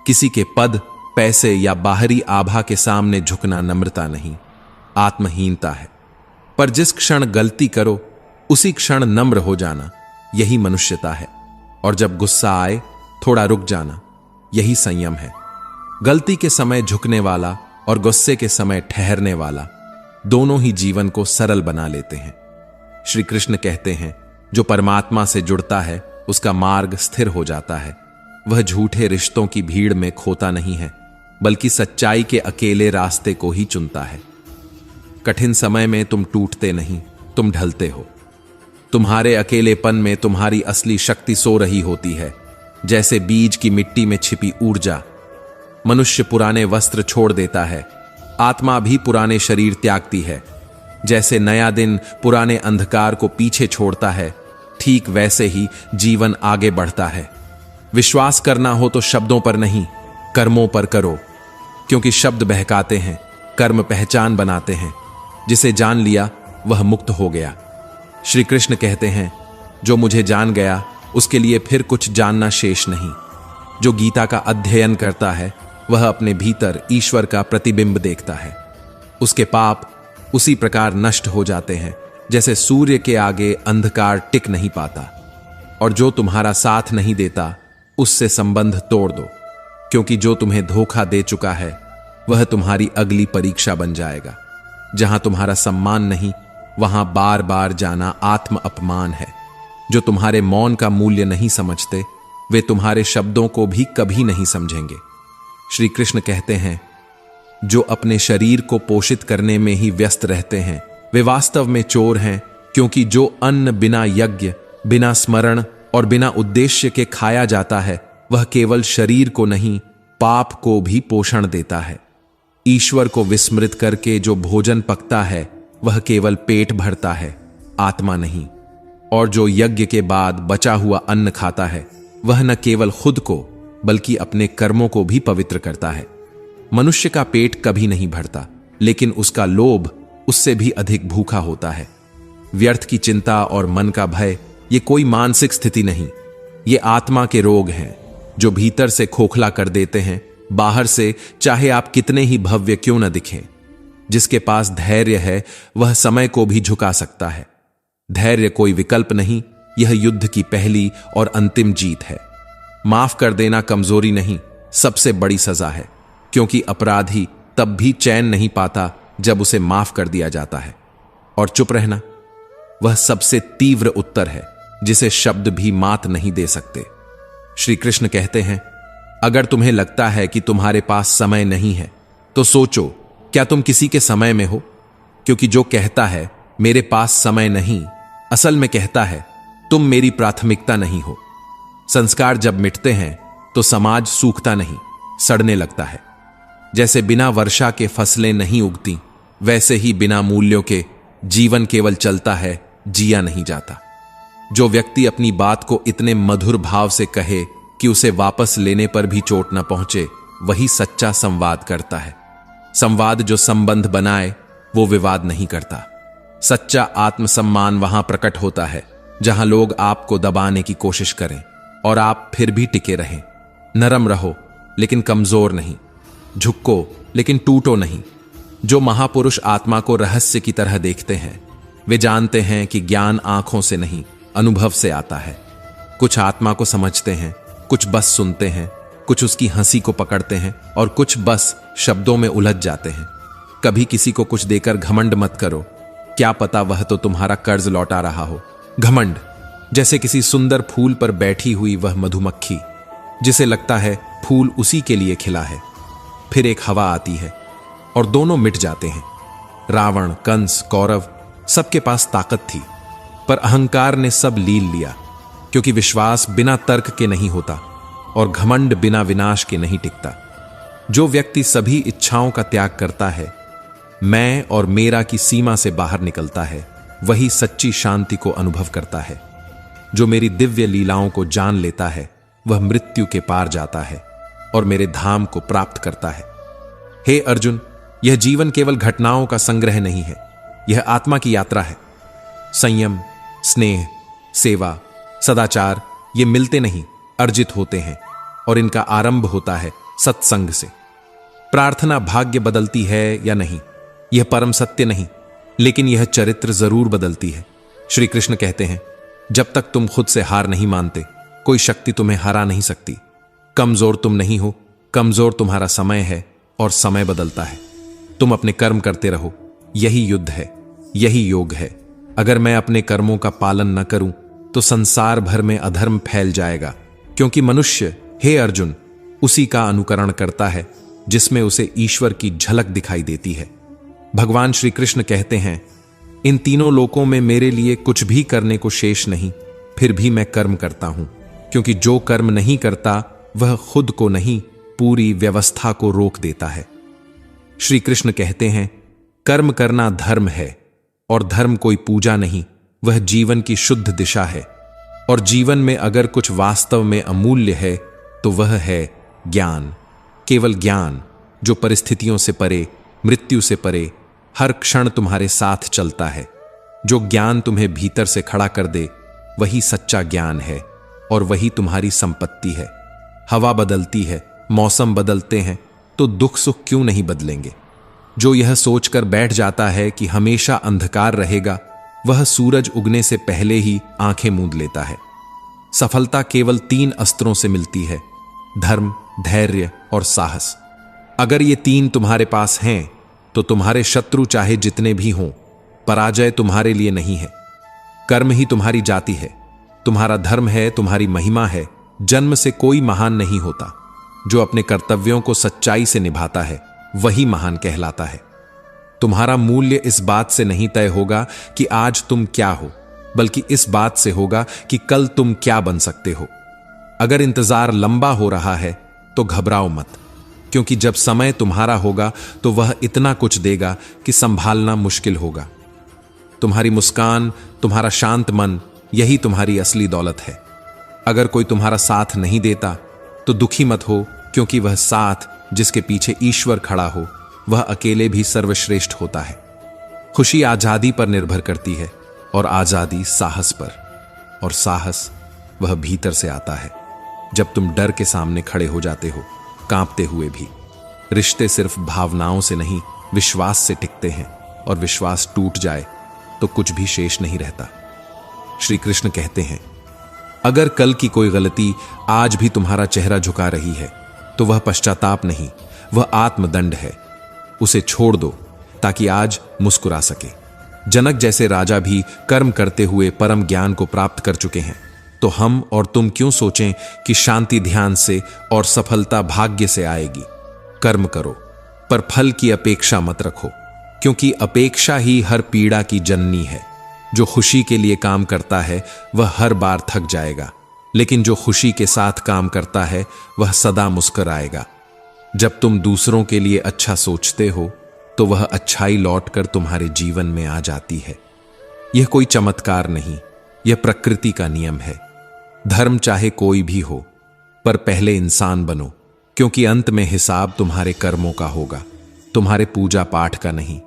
किसी के पद, पैसे या बाहरी आभा के सामने झुकना नम्रता नहीं, आत्महीनता है। पर जिस क्षण गलती करो उसी क्षण नम्र हो जाना, यही मनुष्यता है। और जब गुस्सा आए थोड़ा रुक जाना, यही संयम है। गलती के समय झुकने वाला और गुस्से के समय ठहरने वाला, दोनों ही जीवन को सरल बना लेते हैं। श्री कृष्ण कहते हैं, जो परमात्मा से जुड़ता है उसका मार्ग स्थिर हो जाता है। वह झूठे रिश्तों की भीड़ में खोता नहीं है, बल्कि सच्चाई के अकेले रास्ते को ही चुनता है। कठिन समय में तुम टूटते नहीं, तुम ढलते हो। तुम्हारे अकेलेपन में तुम्हारी असली शक्ति सो रही होती है, जैसे बीज की मिट्टी में छिपी ऊर्जा। मनुष्य पुराने वस्त्र छोड़ देता है, आत्मा भी पुराने शरीर त्यागती है। जैसे नया दिन पुराने अंधकार को पीछे छोड़ता है, ठीक वैसे ही जीवन आगे बढ़ता है। विश्वास करना हो तो शब्दों पर नहीं, कर्मों पर करो, क्योंकि शब्द बहकाते हैं, कर्म पहचान बनाते हैं। जिसे जान लिया वह मुक्त हो गया। श्री कृष्ण कहते हैं, जो मुझे जान गया उसके लिए फिर कुछ जानना शेष नहीं। जो गीता का अध्ययन करता है वह अपने भीतर ईश्वर का प्रतिबिंब देखता है। उसके पाप उसी प्रकार नष्ट हो जाते हैं जैसे सूर्य के आगे अंधकार टिक नहीं पाता। और जो तुम्हारा साथ नहीं देता उससे संबंध तोड़ दो, क्योंकि जो तुम्हें धोखा दे चुका है वह तुम्हारी अगली परीक्षा बन जाएगा। जहां तुम्हारा सम्मान नहीं वहां बार बार जाना आत्म अपमान है। जो तुम्हारे मौन का मूल्य नहीं समझते वे तुम्हारे शब्दों को भी कभी नहीं समझेंगे। श्री कृष्ण कहते हैं, जो अपने शरीर को पोषित करने में ही व्यस्त रहते हैं वे वास्तव में चोर हैं, क्योंकि जो अन्न बिना यज्ञ, बिना स्मरण और बिना उद्देश्य के खाया जाता है वह केवल शरीर को नहीं पाप को भी पोषण देता है। ईश्वर को विस्मृत करके जो भोजन पकता है वह केवल पेट भरता है, आत्मा नहीं। और जो यज्ञ के बाद बचा हुआ अन्न खाता है वह न केवल खुद को बल्कि अपने कर्मों को भी पवित्र करता है। मनुष्य का पेट कभी नहीं भरता, लेकिन उसका लोभ उससे भी अधिक भूखा होता है। व्यर्थ की चिंता और मन का भय ये कोई मानसिक स्थिति नहीं, ये आत्मा के रोग हैं जो भीतर से खोखला कर देते हैं, बाहर से चाहे आप कितने ही भव्य क्यों न दिखें। जिसके पास धैर्य है वह समय को भी झुका सकता है। धैर्य कोई विकल्प नहीं, यह युद्ध की पहली और अंतिम जीत है। माफ कर देना कमजोरी नहीं, सबसे बड़ी सजा है, क्योंकि अपराधी तब भी चैन नहीं पाता जब उसे माफ कर दिया जाता है। और चुप रहना वह सबसे तीव्र उत्तर है जिसे शब्द भी मात नहीं दे सकते। श्री कृष्ण कहते हैं, अगर तुम्हें लगता है कि तुम्हारे पास समय नहीं है तो सोचो, क्या तुम किसी के समय में हो? क्योंकि जो कहता है मेरे पास समय नहीं, असल में कहता है तुम मेरी प्राथमिकता नहीं हो। संस्कार जब मिटते हैं तो समाज सूखता नहीं, सड़ने लगता है। जैसे बिना वर्षा के फसलें नहीं उगती, वैसे ही बिना मूल्यों के जीवन केवल चलता है, जिया नहीं जाता। जो व्यक्ति अपनी बात को इतने मधुर भाव से कहे कि उसे वापस लेने पर भी चोट न पहुंचे, वही सच्चा संवाद करता है। संवाद जो संबंध बनाए वो विवाद नहीं करता। सच्चा आत्मसम्मान वहां प्रकट होता है जहां लोग आपको दबाने की कोशिश करें और आप फिर भी टिके रहें। नरम रहो लेकिन कमजोर नहीं, झुको लेकिन टूटो नहीं। जो महापुरुष आत्मा को रहस्य की तरह देखते हैं वे जानते हैं कि ज्ञान आंखों से नहीं अनुभव से आता है। कुछ आत्मा को समझते हैं, कुछ बस सुनते हैं, कुछ उसकी हंसी को पकड़ते हैं और कुछ बस शब्दों में उलझ जाते हैं। कभी किसी को कुछ देकर घमंड मत करो, क्या पता वह तो तुम्हारा कर्ज लौटा रहा हो। घमंड जैसे किसी सुंदर फूल पर बैठी हुई वह मधुमक्खी जिसे लगता है फूल उसी के लिए खिला है। फिर एक हवा आती है और दोनों मिट जाते हैं। रावण, कंस, कौरव सबके पास ताकत थी, पर अहंकार ने सब लील लिया, क्योंकि विश्वास बिना तर्क के नहीं होता और घमंड बिना विनाश के नहीं टिकता। जो व्यक्ति सभी इच्छाओं का त्याग करता है, मैं और मेरा की सीमा से बाहर निकलता है, वही सच्ची शांति को अनुभव करता है। जो मेरी दिव्य लीलाओं को जान लेता है वह मृत्यु के पार जाता है और मेरे धाम को प्राप्त करता है। हे अर्जुन, यह जीवन केवल घटनाओं का संग्रह नहीं है, यह आत्मा की यात्रा है। संयम, स्नेह, सेवा, सदाचार ये मिलते नहीं, अर्जित होते हैं और इनका आरंभ होता है सत्संग से। प्रार्थना भाग्य बदलती है या नहीं, यह परम सत्य नहीं, लेकिन यह चरित्र जरूर बदलती है। श्री कृष्ण कहते हैं, जब तक तुम खुद से हार नहीं मानते कोई शक्ति तुम्हें हरा नहीं सकती। कमजोर तुम नहीं हो, कमजोर तुम्हारा समय है और समय बदलता है। तुम अपने कर्म करते रहो, यही युद्ध है, यही योग है। अगर मैं अपने कर्मों का पालन न करूं तो संसार भर में अधर्म फैल जाएगा, क्योंकि मनुष्य, हे अर्जुन, उसी का अनुकरण करता है जिसमें उसे ईश्वर की झलक दिखाई देती है। भगवान श्री कृष्ण कहते हैं, इन तीनों लोकों में मेरे लिए कुछ भी करने को शेष नहीं, फिर भी मैं कर्म करता हूं, क्योंकि जो कर्म नहीं करता वह खुद को नहीं, पूरी व्यवस्था को रोक देता है। श्री कृष्ण कहते हैं, कर्म करना धर्म है, और धर्म कोई पूजा नहीं, वह जीवन की शुद्ध दिशा है। और जीवन में अगर कुछ वास्तव में अमूल्य है तो वह है ज्ञान। केवल ज्ञान जो परिस्थितियों से परे, मृत्यु से परे, हर क्षण तुम्हारे साथ चलता है। जो ज्ञान तुम्हें भीतर से खड़ा कर दे वही सच्चा ज्ञान है, और वही तुम्हारी संपत्ति है। हवा बदलती है, मौसम बदलते हैं, तो दुख सुख क्यों नहीं बदलेंगे। जो यह सोचकर बैठ जाता है कि हमेशा अंधकार रहेगा, वह सूरज उगने से पहले ही आंखें मूंद लेता है। सफलता केवल 3 अस्त्रों से मिलती है, धर्म, धैर्य और साहस। अगर ये 3 तुम्हारे पास हैं तो तुम्हारे शत्रु चाहे जितने भी हों, पराजय तुम्हारे लिए नहीं है। कर्म ही तुम्हारी जाति है, तुम्हारा धर्म है, तुम्हारी महिमा है। जन्म से कोई महान नहीं होता, जो अपने कर्तव्यों को सच्चाई से निभाता है वही महान कहलाता है। तुम्हारा मूल्य इस बात से नहीं तय होगा कि आज तुम क्या हो, बल्कि इस बात से होगा कि कल तुम क्या बन सकते हो। अगर इंतजार लंबा हो रहा है तो घबराओ मत, क्योंकि जब समय तुम्हारा होगा तो वह इतना कुछ देगा कि संभालना मुश्किल होगा। तुम्हारी मुस्कान, तुम्हारा शांत मन, यही तुम्हारी असली दौलत है। अगर कोई तुम्हारा साथ नहीं देता तो दुखी मत हो, क्योंकि वह साथ जिसके पीछे ईश्वर खड़ा हो वह अकेले भी सर्वश्रेष्ठ होता है। खुशी आजादी पर निर्भर करती है, और आजादी साहस पर, और साहस वह भीतर से आता है। जब तुम डर के सामने खड़े हो जाते हो, कांपते हुए भी। रिश्ते सिर्फ भावनाओं से नहीं, विश्वास से टिकते हैं, और विश्वास टूट जाए तो कुछ भी शेष नहीं रहता। श्री कृष्ण कहते हैं, अगर कल की कोई गलती आज भी तुम्हारा चेहरा झुका रही है तो वह पश्चाताप नहीं, वह आत्मदंड है। उसे छोड़ दो ताकि आज मुस्कुरा सके। जनक जैसे राजा भी कर्म करते हुए परम ज्ञान को प्राप्त कर चुके हैं, तो हम और तुम क्यों सोचें कि शांति ध्यान से और सफलता भाग्य से आएगी। कर्म करो, पर फल की अपेक्षा मत रखो, क्योंकि अपेक्षा ही हर पीड़ा की जननी है। जो खुशी के लिए काम करता है वह हर बार थक जाएगा, लेकिन जो खुशी के साथ काम करता है वह सदा मुस्कुराएगा। जब तुम दूसरों के लिए अच्छा सोचते हो तो वह अच्छाई लौटकर तुम्हारे जीवन में आ जाती है। यह कोई चमत्कार नहीं, यह प्रकृति का नियम है। धर्म चाहे कोई भी हो, पर पहले इंसान बनो, क्योंकि अंत में हिसाब तुम्हारे कर्मों का होगा, तुम्हारे पूजा पाठ का नहीं।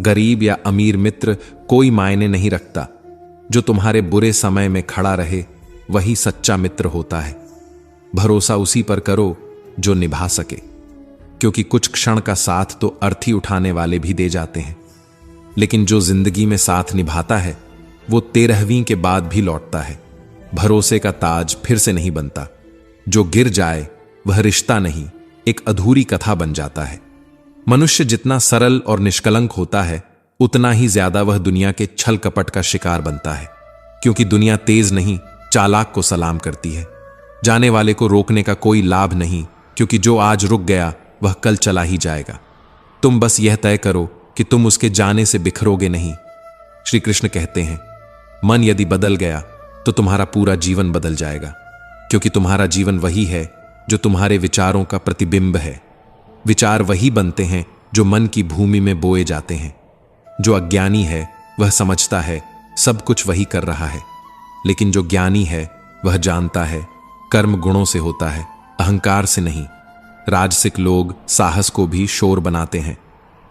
गरीब या अमीर मित्र कोई मायने नहीं रखता, जो तुम्हारे बुरे समय में खड़ा रहे वही सच्चा मित्र होता है। भरोसा उसी पर करो जो निभा सके, क्योंकि कुछ क्षण का साथ तो अर्थी उठाने वाले भी दे जाते हैं, लेकिन जो जिंदगी में साथ निभाता है वो 13वीं के बाद भी लौटता है। भरोसे का ताज फिर से नहीं बनता, जो गिर जाए वह रिश्ता नहीं, एक अधूरी कथा बन जाता है। मनुष्य जितना सरल और निष्कलंक होता है, उतना ही ज्यादा वह दुनिया के छल कपट का शिकार बनता है, क्योंकि दुनिया तेज नहीं, चालाक को सलाम करती है। जाने वाले को रोकने का कोई लाभ नहीं, क्योंकि जो आज रुक गया वह कल चला ही जाएगा। तुम बस यह तय करो कि तुम उसके जाने से बिखरोगे नहीं। श्री कृष्ण कहते हैं, मन यदि बदल गया तो तुम्हारा पूरा जीवन बदल जाएगा, क्योंकि तुम्हारा जीवन वही है जो तुम्हारे विचारों का प्रतिबिंब है। विचार वही बनते हैं जो मन की भूमि में बोए जाते हैं। जो अज्ञानी है वह समझता है सब कुछ वही कर रहा है, लेकिन जो ज्ञानी है वह जानता है कर्म गुणों से होता है, अहंकार से नहीं। राजसिक लोग साहस को भी शोर बनाते हैं,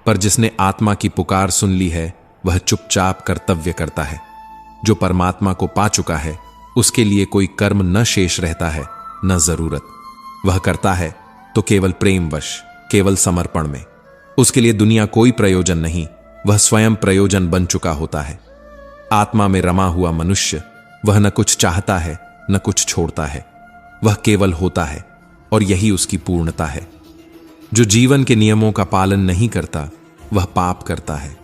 पर जिसने आत्मा की पुकार सुन ली है वह चुपचाप कर्तव्य करता है। जो परमात्मा को पा चुका है उसके लिए कोई कर्म न शेष रहता है, न जरूरत। वह करता है तो केवल प्रेमवश, केवल समर्पण में। उसके लिए दुनिया कोई प्रयोजन नहीं, वह स्वयं प्रयोजन बन चुका होता है। आत्मा में रमा हुआ मनुष्य वह न कुछ चाहता है न कुछ छोड़ता है, वह केवल होता है, और यही उसकी पूर्णता है। जो जीवन के नियमों का पालन नहीं करता वह पाप करता है,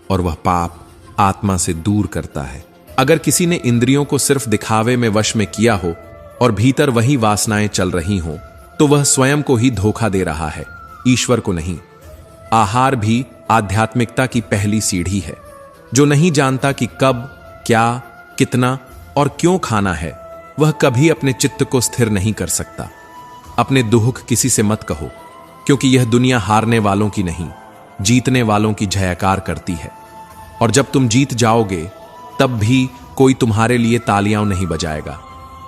और वह पाप आत्मा से दूर करता है। अगर किसी ने इंद्रियों को सिर्फ दिखावे में वश में किया हो और भीतर वही वासनाएं चल रही हों, तो वह स्वयं को ही धोखा दे रहा है, ईश्वर को नहीं। आहार भी आध्यात्मिकता की पहली सीढ़ी है। जो नहीं जानता कि कब, क्या, कितना और क्यों खाना है, वह कभी अपने चित्त को स्थिर नहीं कर सकता। अपने दुख किसी से मत कहो, क्योंकि यह दुनिया हारने वालों की नहीं, जीतने वालों की जयकार करती है। और जब तुम जीत जाओगे तब भी कोई तुम्हारे लिए तालियां नहीं बजाएगा।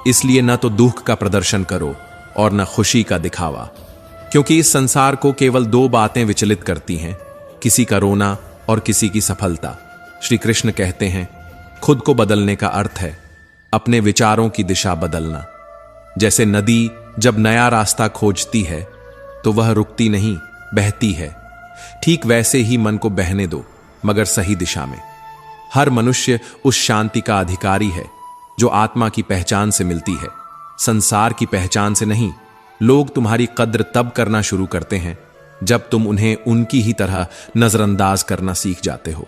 इसलिए न तो दुख का प्रदर्शन करो और न खुशी का दिखावा, क्योंकि इस संसार को केवल दो बातें विचलित करती हैं, किसी का रोना और किसी की सफलता। श्री कृष्ण कहते हैं, खुद को बदलने का अर्थ है अपने विचारों की दिशा बदलना। जैसे नदी जब नया रास्ता खोजती है तो वह रुकती नहीं, बहती है। ठीक वैसे ही मन को बहने दो, मगर सही दिशा में। हर मनुष्य उस शांति का अधिकारी है जो आत्मा की पहचान से मिलती है, संसार की पहचान से नहीं। लोग तुम्हारी कद्र तब करना शुरू करते हैं जब तुम उन्हें उनकी ही तरह नजरअंदाज करना सीख जाते हो।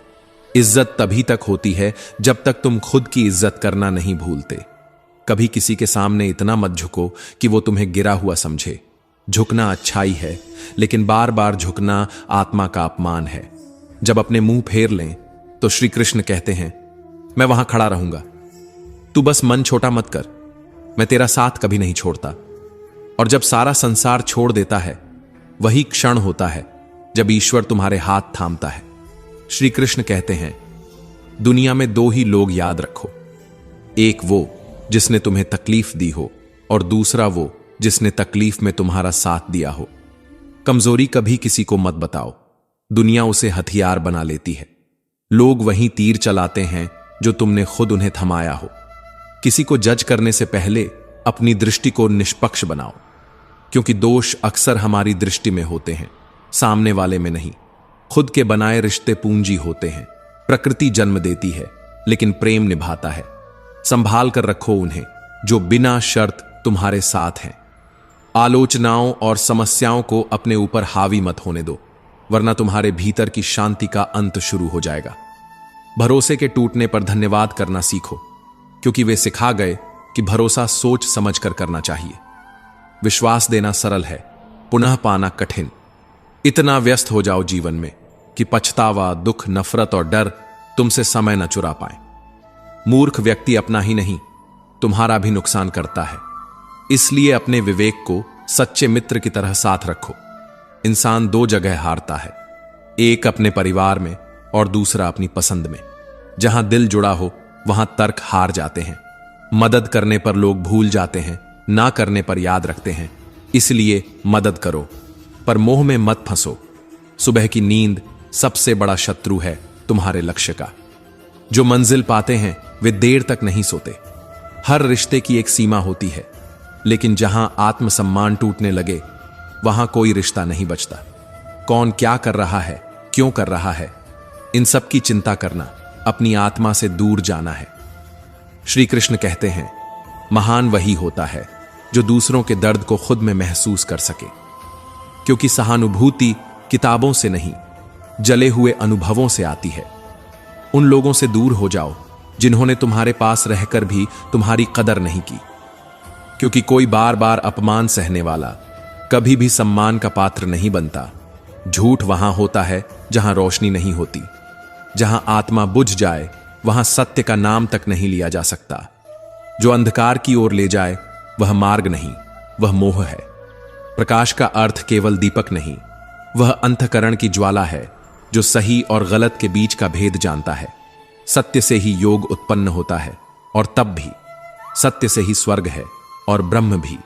इज्जत तभी तक होती है जब तक तुम खुद की इज्जत करना नहीं भूलते। कभी किसी के सामने इतना मत झुको कि वो तुम्हें गिरा हुआ समझे। झुकना अच्छाई है, लेकिन बार बार झुकना आत्मा का अपमान है। जब अपने मुंह फेर लें तो श्री कृष्ण कहते हैं, मैं वहां खड़ा रहूंगा, तू बस मन छोटा मत कर, मैं तेरा साथ कभी नहीं छोड़ता। और जब सारा संसार छोड़ देता है, वही क्षण होता है जब ईश्वर तुम्हारे हाथ थामता है। श्री कृष्ण कहते हैं, दुनिया में दो ही लोग याद रखो, एक वो जिसने तुम्हें तकलीफ दी हो और दूसरा वो जिसने तकलीफ में तुम्हारा साथ दिया हो। कमजोरी कभी किसी को मत बताओ, दुनिया उसे हथियार बना लेती है। लोग वहीं तीर चलाते हैं जो तुमने खुद उन्हें थमाया हो। किसी को जज करने से पहले अपनी दृष्टि को निष्पक्ष बनाओ, क्योंकि दोष अक्सर हमारी दृष्टि में होते हैं, सामने वाले में नहीं। खुद के बनाए रिश्ते पूंजी होते हैं। प्रकृति जन्म देती है, लेकिन प्रेम निभाता है। संभाल कर रखो उन्हें जो बिना शर्त तुम्हारे साथ हैं। आलोचनाओं और समस्याओं को अपने ऊपर हावी मत होने दो, वरना तुम्हारे भीतर की शांति का अंत शुरू हो जाएगा। भरोसे के टूटने पर धन्यवाद करना सीखो, क्योंकि वे सिखा गए कि भरोसा सोच समझ कर करना चाहिए। विश्वास देना सरल है, पुनः पाना कठिन। इतना व्यस्त हो जाओ जीवन में कि पछतावा, दुख, नफरत और डर तुमसे समय न चुरा पाए। मूर्ख व्यक्ति अपना ही नहीं, तुम्हारा भी नुकसान करता है। इसलिए अपने विवेक को सच्चे मित्र की तरह साथ रखो। इंसान दो जगह हारता है, एक अपने परिवार में और दूसरा अपनी पसंद में। जहां दिल जुड़ा हो वहां तर्क हार जाते हैं। मदद करने पर लोग भूल जाते हैं, ना करने पर याद रखते हैं। इसलिए मदद करो, पर मोह में मत फंसो। सुबह की नींद सबसे बड़ा शत्रु है तुम्हारे लक्ष्य का। जो मंजिल पाते हैं वे देर तक नहीं सोते। हर रिश्ते की एक सीमा होती है, लेकिन जहां आत्मसम्मान टूटने लगे वहां कोई रिश्ता नहीं बचता। कौन क्या कर रहा है, क्यों कर रहा है, इन सब की चिंता करना अपनी आत्मा से दूर जाना है। श्री कृष्ण कहते हैं, महान वही होता है जो दूसरों के दर्द को खुद में महसूस कर सके, क्योंकि सहानुभूति किताबों से नहीं, जले हुए अनुभवों से आती है। उन लोगों से दूर हो जाओ जिन्होंने तुम्हारे पास रहकर भी तुम्हारी कदर नहीं की, क्योंकि कोई बार बार अपमान सहने वाला कभी भी सम्मान का पात्र नहीं बनता। झूठ वहां होता है जहां रोशनी नहीं होती। जहां आत्मा बुझ जाए वहां सत्य का नाम तक नहीं लिया जा सकता। जो अंधकार की ओर ले जाए वह मार्ग नहीं, वह मोह है। प्रकाश का अर्थ केवल दीपक नहीं, वह अंतःकरण की ज्वाला है जो सही और गलत के बीच का भेद जानता है। सत्य से ही योग उत्पन्न होता है, और तब भी सत्य से ही स्वर्ग है और ब्रह्म भी।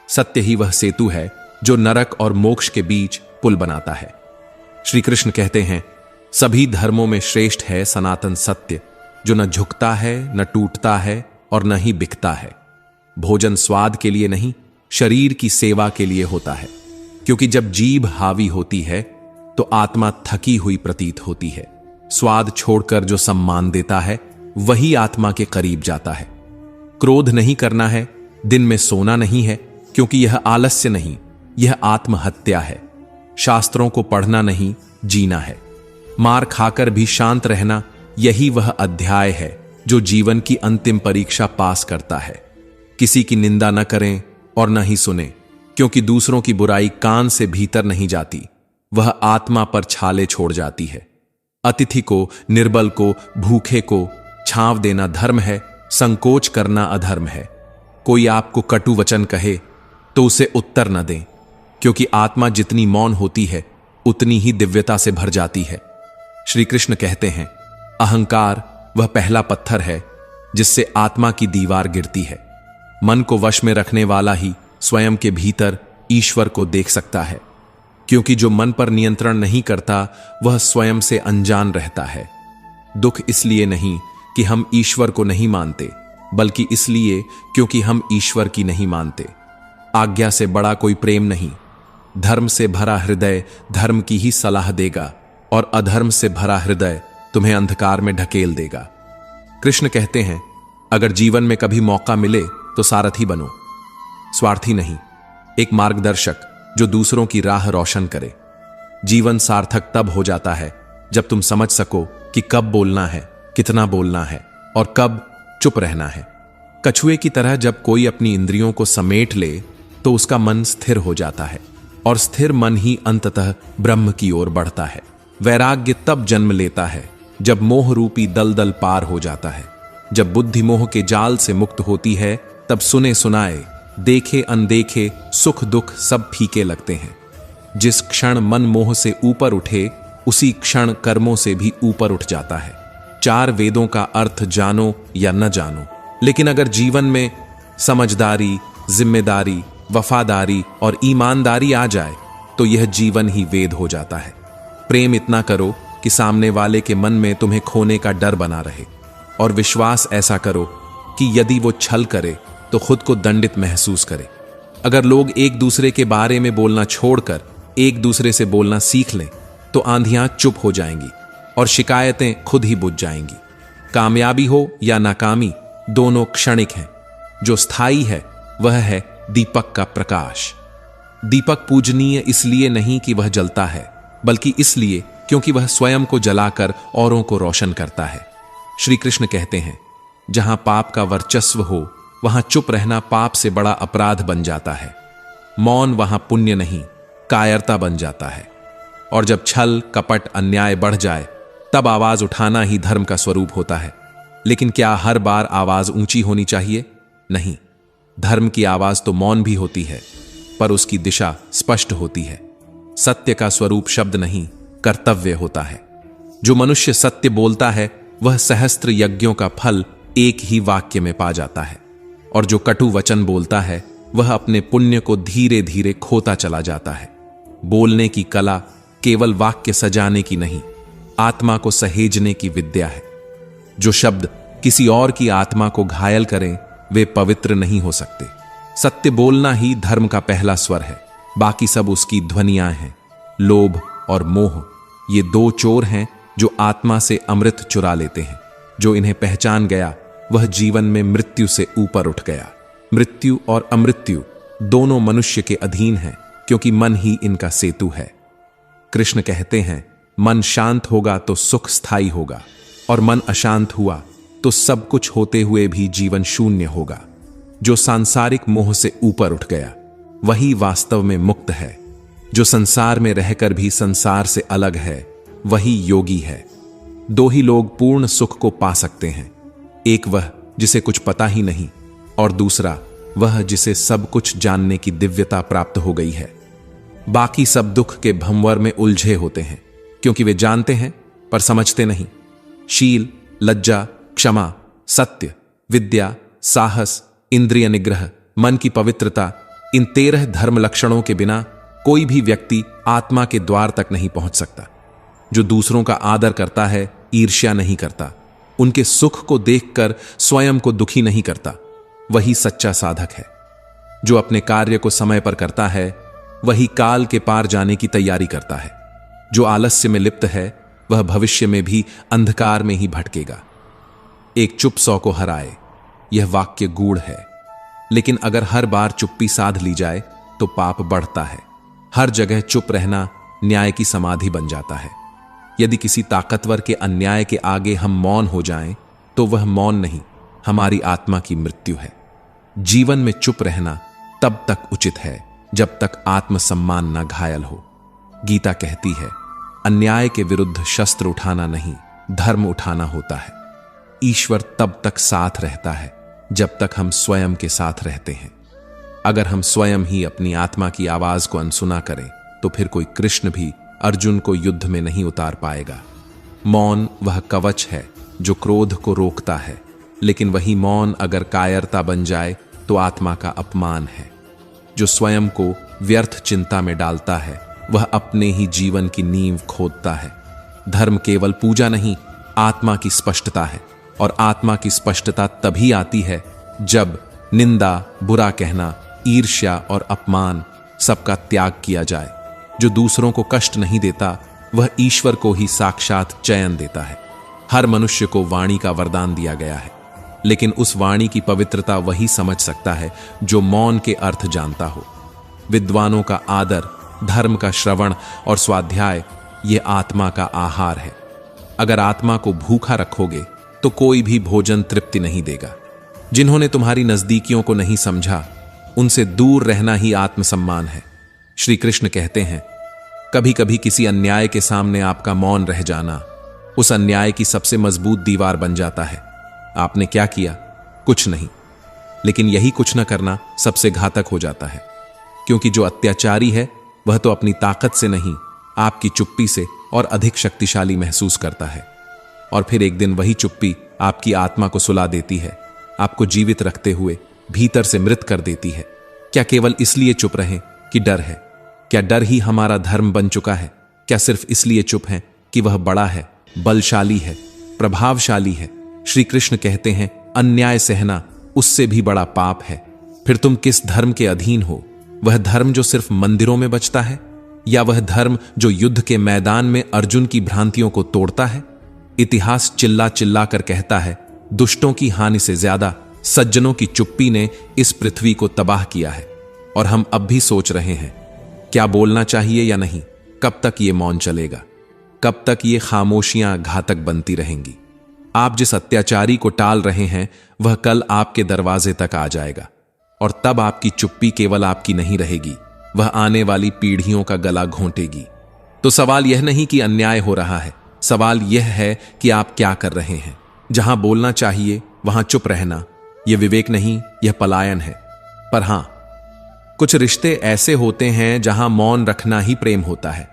सत्य ही वह सेतु है जो नरक और मोक्ष के बीच पुल बनाता है। श्री कृष्ण कहते हैं, सभी धर्मों में श्रेष्ठ है सनातन सत्य, जो न झुकता है, न टूटता है और न ही बिकता है। भोजन स्वाद के लिए नहीं, शरीर की सेवा के लिए होता है, क्योंकि जब जीभ हावी होती है तो आत्मा थकी हुई प्रतीत होती है। स्वाद छोड़कर जो सम्मान देता है वही आत्मा के करीब जाता है। क्रोध नहीं करना है, दिन में सोना नहीं है, क्योंकि यह आलस्य नहीं, यह आत्महत्या है। शास्त्रों को पढ़ना नहीं, जीना है। मार खाकर भी शांत रहना, यही वह अध्याय है जो जीवन की अंतिम परीक्षा पास करता है। किसी की निंदा न करें और न ही सुने, क्योंकि दूसरों की बुराई कान से भीतर नहीं जाती, वह आत्मा पर छाले छोड़ जाती है। अतिथि को, निर्बल को, भूखे को छांव देना धर्म है, संकोच करना अधर्म है। कोई आपको कटु वचन कहे तो उसे उत्तर न दें, क्योंकि आत्मा जितनी मौन होती है उतनी ही दिव्यता से भर जाती है। श्री कृष्ण कहते हैं, अहंकार वह पहला पत्थर है जिससे आत्मा की दीवार गिरती है। मन को वश में रखने वाला ही स्वयं के भीतर ईश्वर को देख सकता है, क्योंकि जो मन पर नियंत्रण नहीं करता वह स्वयं से अनजान रहता है। दुख इसलिए नहीं कि हम ईश्वर को नहीं मानते, बल्कि इसलिए क्योंकि हम ईश्वर की नहीं मानते। आज्ञा से बड़ा कोई प्रेम नहीं। धर्म से भरा हृदय धर्म की ही सलाह देगा, और अधर्म से भरा हृदय तुम्हें अंधकार में ढकेल देगा। कृष्ण कहते हैं, अगर जीवन में कभी मौका मिले तो सारथी बनो, स्वार्थी नहीं, एक मार्गदर्शक जो दूसरों की राह रोशन करे। जीवन सार्थक तब हो जाता है जब तुम समझ सको कि कब बोलना है, कितना बोलना है और कब चुप रहना है। कछुए की तरह जब कोई अपनी इंद्रियों को समेट ले तो उसका मन स्थिर हो जाता है, और स्थिर मन ही अंततः ब्रह्म की ओर बढ़ता है। वैराग्य तब जन्म लेता है जब मोह रूपी दलदल पार हो जाता है। जब बुद्धि मोह के जाल से मुक्त होती है तब सुने सुनाए, देखे अनदेखे, सुख दुख सब फीके लगते हैं। जिस क्षण मन मोह से ऊपर उठे उसी क्षण कर्मों से भी ऊपर उठ जाता है। चार वेदों का अर्थ जानो या न जानो, लेकिन अगर जीवन में समझदारी, जिम्मेदारी, वफादारी और ईमानदारी आ जाए तो यह जीवन ही वेद हो जाता है। प्रेम इतना करो कि सामने वाले के मन में तुम्हें खोने का डर बना रहे, और विश्वास ऐसा करो कि यदि वो छल करे तो खुद को दंडित महसूस करे। अगर लोग एक दूसरे के बारे में बोलना छोड़कर एक दूसरे से बोलना सीख लें तो आंधियां चुप हो जाएंगी और शिकायतें खुद ही बुझ जाएंगी। कामयाबी हो या नाकामी दोनों क्षणिक हैं। जो स्थायी है वह है दीपक का प्रकाश। दीपक पूजनीय इसलिए नहीं कि वह जलता है, बल्कि इसलिए क्योंकि वह स्वयं को जलाकर औरों को रोशन करता है। श्री कृष्ण कहते हैं, जहां पाप का वर्चस्व हो वहां चुप रहना पाप से बड़ा अपराध बन जाता है। मौन वहां पुण्य नहीं, कायरता बन जाता है। और जब छल, कपट, अन्याय बढ़ जाए तब आवाज उठाना ही धर्म का स्वरूप होता है। लेकिन क्या हर बार आवाज ऊंची होनी चाहिए? नहीं। धर्म की आवाज तो मौन भी होती है, पर उसकी दिशा स्पष्ट होती है। सत्य का स्वरूप शब्द नहीं, कर्तव्य होता है। जो मनुष्य सत्य बोलता है वह सहस्त्र यज्ञों का फल एक ही वाक्य में पा जाता है, और जो कटु वचन बोलता है वह अपने पुण्य को धीरे धीरे खोता चला जाता है। बोलने की कला केवल वाक्य सजाने की नहीं, आत्मा को सहेजने की विद्या है। जो शब्द किसी और की आत्मा को घायल करें वे पवित्र नहीं हो सकते। सत्य बोलना ही धर्म का पहला स्वर है, बाकी सब उसकी ध्वनियां हैं। लोभ और मोह ये दो चोर हैं जो आत्मा से अमृत चुरा लेते हैं। जो इन्हें पहचान गया वह जीवन में मृत्यु से ऊपर उठ गया। मृत्यु और अमृत्यु दोनों मनुष्य के अधीन हैं, क्योंकि मन ही इनका सेतु है। कृष्ण कहते हैं, मन शांत होगा तो सुख स्थायी होगा, और मन अशांत हुआ तो सब कुछ होते हुए भी जीवन शून्य होगा। जो सांसारिक मोह से ऊपर उठ गया वही वास्तव में मुक्त है। जो संसार में रहकर भी संसार से अलग है वही योगी है। दो ही लोग पूर्ण सुख को पा सकते हैं, एक वह जिसे कुछ पता ही नहीं, और दूसरा वह जिसे सब कुछ जानने की दिव्यता प्राप्त हो गई है। बाकी सब दुख के भंवर में उलझे होते हैं, क्योंकि वे जानते हैं पर समझते नहीं। शील, लज्जा, क्षमा, सत्य, विद्या, साहस, इंद्रिय निग्रह, मन की पवित्रता, इन 13 धर्म लक्षणों के बिना कोई भी व्यक्ति आत्मा के द्वार तक नहीं पहुंच सकता। जो दूसरों का आदर करता है, ईर्ष्या नहीं करता, उनके सुख को देखकर स्वयं को दुखी नहीं करता, वही सच्चा साधक है। जो अपने कार्य को समय पर करता है वही काल के पार जाने की तैयारी करता है। जो आलस्य में लिप्त है वह भविष्य में भी अंधकार में ही भटकेगा। एक चुप 100 को हराए, यह वाक्य गूढ़ है, लेकिन अगर हर बार चुप्पी साध ली जाए तो पाप बढ़ता है। हर जगह चुप रहना न्याय की समाधि बन जाता है। यदि किसी ताकतवर के अन्याय के आगे हम मौन हो जाएं, तो वह मौन नहीं, हमारी आत्मा की मृत्यु है। जीवन में चुप रहना तब तक उचित है जब तक आत्मसम्मान न घायल हो। गीता कहती है, अन्याय के विरुद्ध शस्त्र उठाना नहीं, धर्म उठाना होता है। ईश्वर तब तक साथ रहता है जब तक हम स्वयं के साथ रहते हैं। अगर हम स्वयं ही अपनी आत्मा की आवाज को अनसुना करें तो फिर कोई कृष्ण भी अर्जुन को युद्ध में नहीं उतार पाएगा। मौन वह कवच है जो क्रोध को रोकता है, लेकिन वही मौन अगर कायरता बन जाए तो आत्मा का अपमान है। जो स्वयं को व्यर्थ चिंता में डालता है वह अपने ही जीवन की नींव खोदता है। धर्म केवल पूजा नहीं, आत्मा की स्पष्टता है, और आत्मा की स्पष्टता तभी आती है जब निंदा, बुरा कहना, ईर्ष्या और अपमान सबका त्याग किया जाए। जो दूसरों को कष्ट नहीं देता वह ईश्वर को ही साक्षात चयन देता है। हर मनुष्य को वाणी का वरदान दिया गया है, लेकिन उस वाणी की पवित्रता वही समझ सकता है जो मौन के अर्थ जानता हो। विद्वानों का आदर, धर्म का श्रवण और स्वाध्याय ये आत्मा का आहार है। अगर आत्मा को भूखा रखोगे तो कोई भी भोजन तृप्ति नहीं देगा। जिन्होंने तुम्हारी नजदीकियों को नहीं समझा उनसे दूर रहना ही आत्मसम्मान है। श्री कृष्ण कहते हैं, कभी कभी किसी अन्याय के सामने आपका मौन रह जाना उस अन्याय की सबसे मजबूत दीवार बन जाता है। आपने क्या किया? कुछ नहीं, लेकिन यही कुछ न करना सबसे घातक हो जाता है, क्योंकि जो अत्याचारी है वह तो अपनी ताकत से नहीं, आपकी चुप्पी से और अधिक शक्तिशाली महसूस करता है। और फिर एक दिन वही चुप्पी आपकी आत्मा को सुला देती है, आपको जीवित रखते हुए भीतर से मृत कर देती है। क्या केवल इसलिए चुप रहें कि डर है? क्या डर ही हमारा धर्म बन चुका है? क्या सिर्फ इसलिए चुप हैं कि वह बड़ा है, बलशाली है, प्रभावशाली है? श्री कृष्ण कहते हैं, अन्याय सहना उससे भी बड़ा पाप है। फिर तुम किस धर्म के अधीन हो? वह धर्म जो सिर्फ मंदिरों में बचता है, या वह धर्म जो युद्ध के मैदान में अर्जुन की भ्रांतियों को तोड़ता है? इतिहास चिल्ला चिल्ला कर कहता है, दुष्टों की हानि से ज्यादा सज्जनों की चुप्पी ने इस पृथ्वी को तबाह किया है। और हम अब भी सोच रहे हैं, क्या बोलना चाहिए या नहीं? कब तक ये मौन चलेगा? कब तक ये खामोशियां घातक बनती रहेंगी? आप जिस अत्याचारी को टाल रहे हैं वह कल आपके दरवाजे तक आ जाएगा, और तब आपकी चुप्पी केवल आपकी नहीं रहेगी, वह आने वाली पीढ़ियों का गला घोंटेगी। तो सवाल यह नहीं कि अन्याय हो रहा है, सवाल यह है कि आप क्या कर रहे हैं। जहां बोलना चाहिए वहां चुप रहना यह विवेक नहीं, यह पलायन है। पर हां, कुछ रिश्ते ऐसे होते हैं जहां मौन रखना ही प्रेम होता है,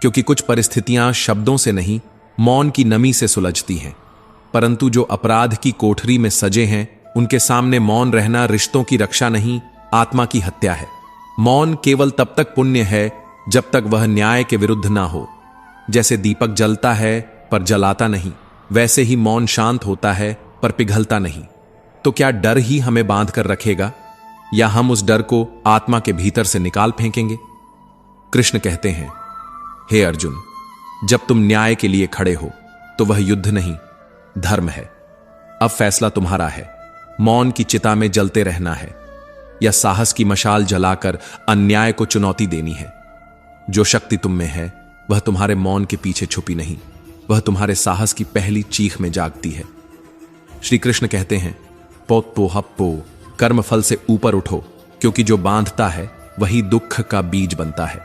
क्योंकि कुछ परिस्थितियां शब्दों से नहीं, मौन की नमी से सुलझती हैं। परंतु जो अपराध की कोठरी में सजे हैं उनके सामने मौन रहना रिश्तों की रक्षा नहीं, आत्मा की हत्या है। मौन केवल तब तक पुण्य है जब तक वह न्याय के विरुद्ध ना हो। जैसे दीपक जलता है पर जलाता नहीं, वैसे ही मौन शांत होता है पर पिघलता नहीं। तो क्या डर ही हमें बांध कर रखेगा, या हम उस डर को आत्मा के भीतर से निकाल फेंकेंगे? कृष्ण कहते हैं, हे अर्जुन, जब तुम न्याय के लिए खड़े हो तो वह युद्ध नहीं, धर्म है। अब फैसला तुम्हारा है, मौन की चिता में जलते रहना है या साहस की मशाल जलाकर अन्याय को चुनौती देनी है। जो शक्ति तुम में है वह तुम्हारे मौन के पीछे छुपी नहीं, वह तुम्हारे साहस की पहली चीख में जागती है। श्री कृष्ण कहते हैं, पोत्तो हप्पो, कर्मफल से ऊपर उठो, क्योंकि जो बांधता है वही दुख का बीज बनता है।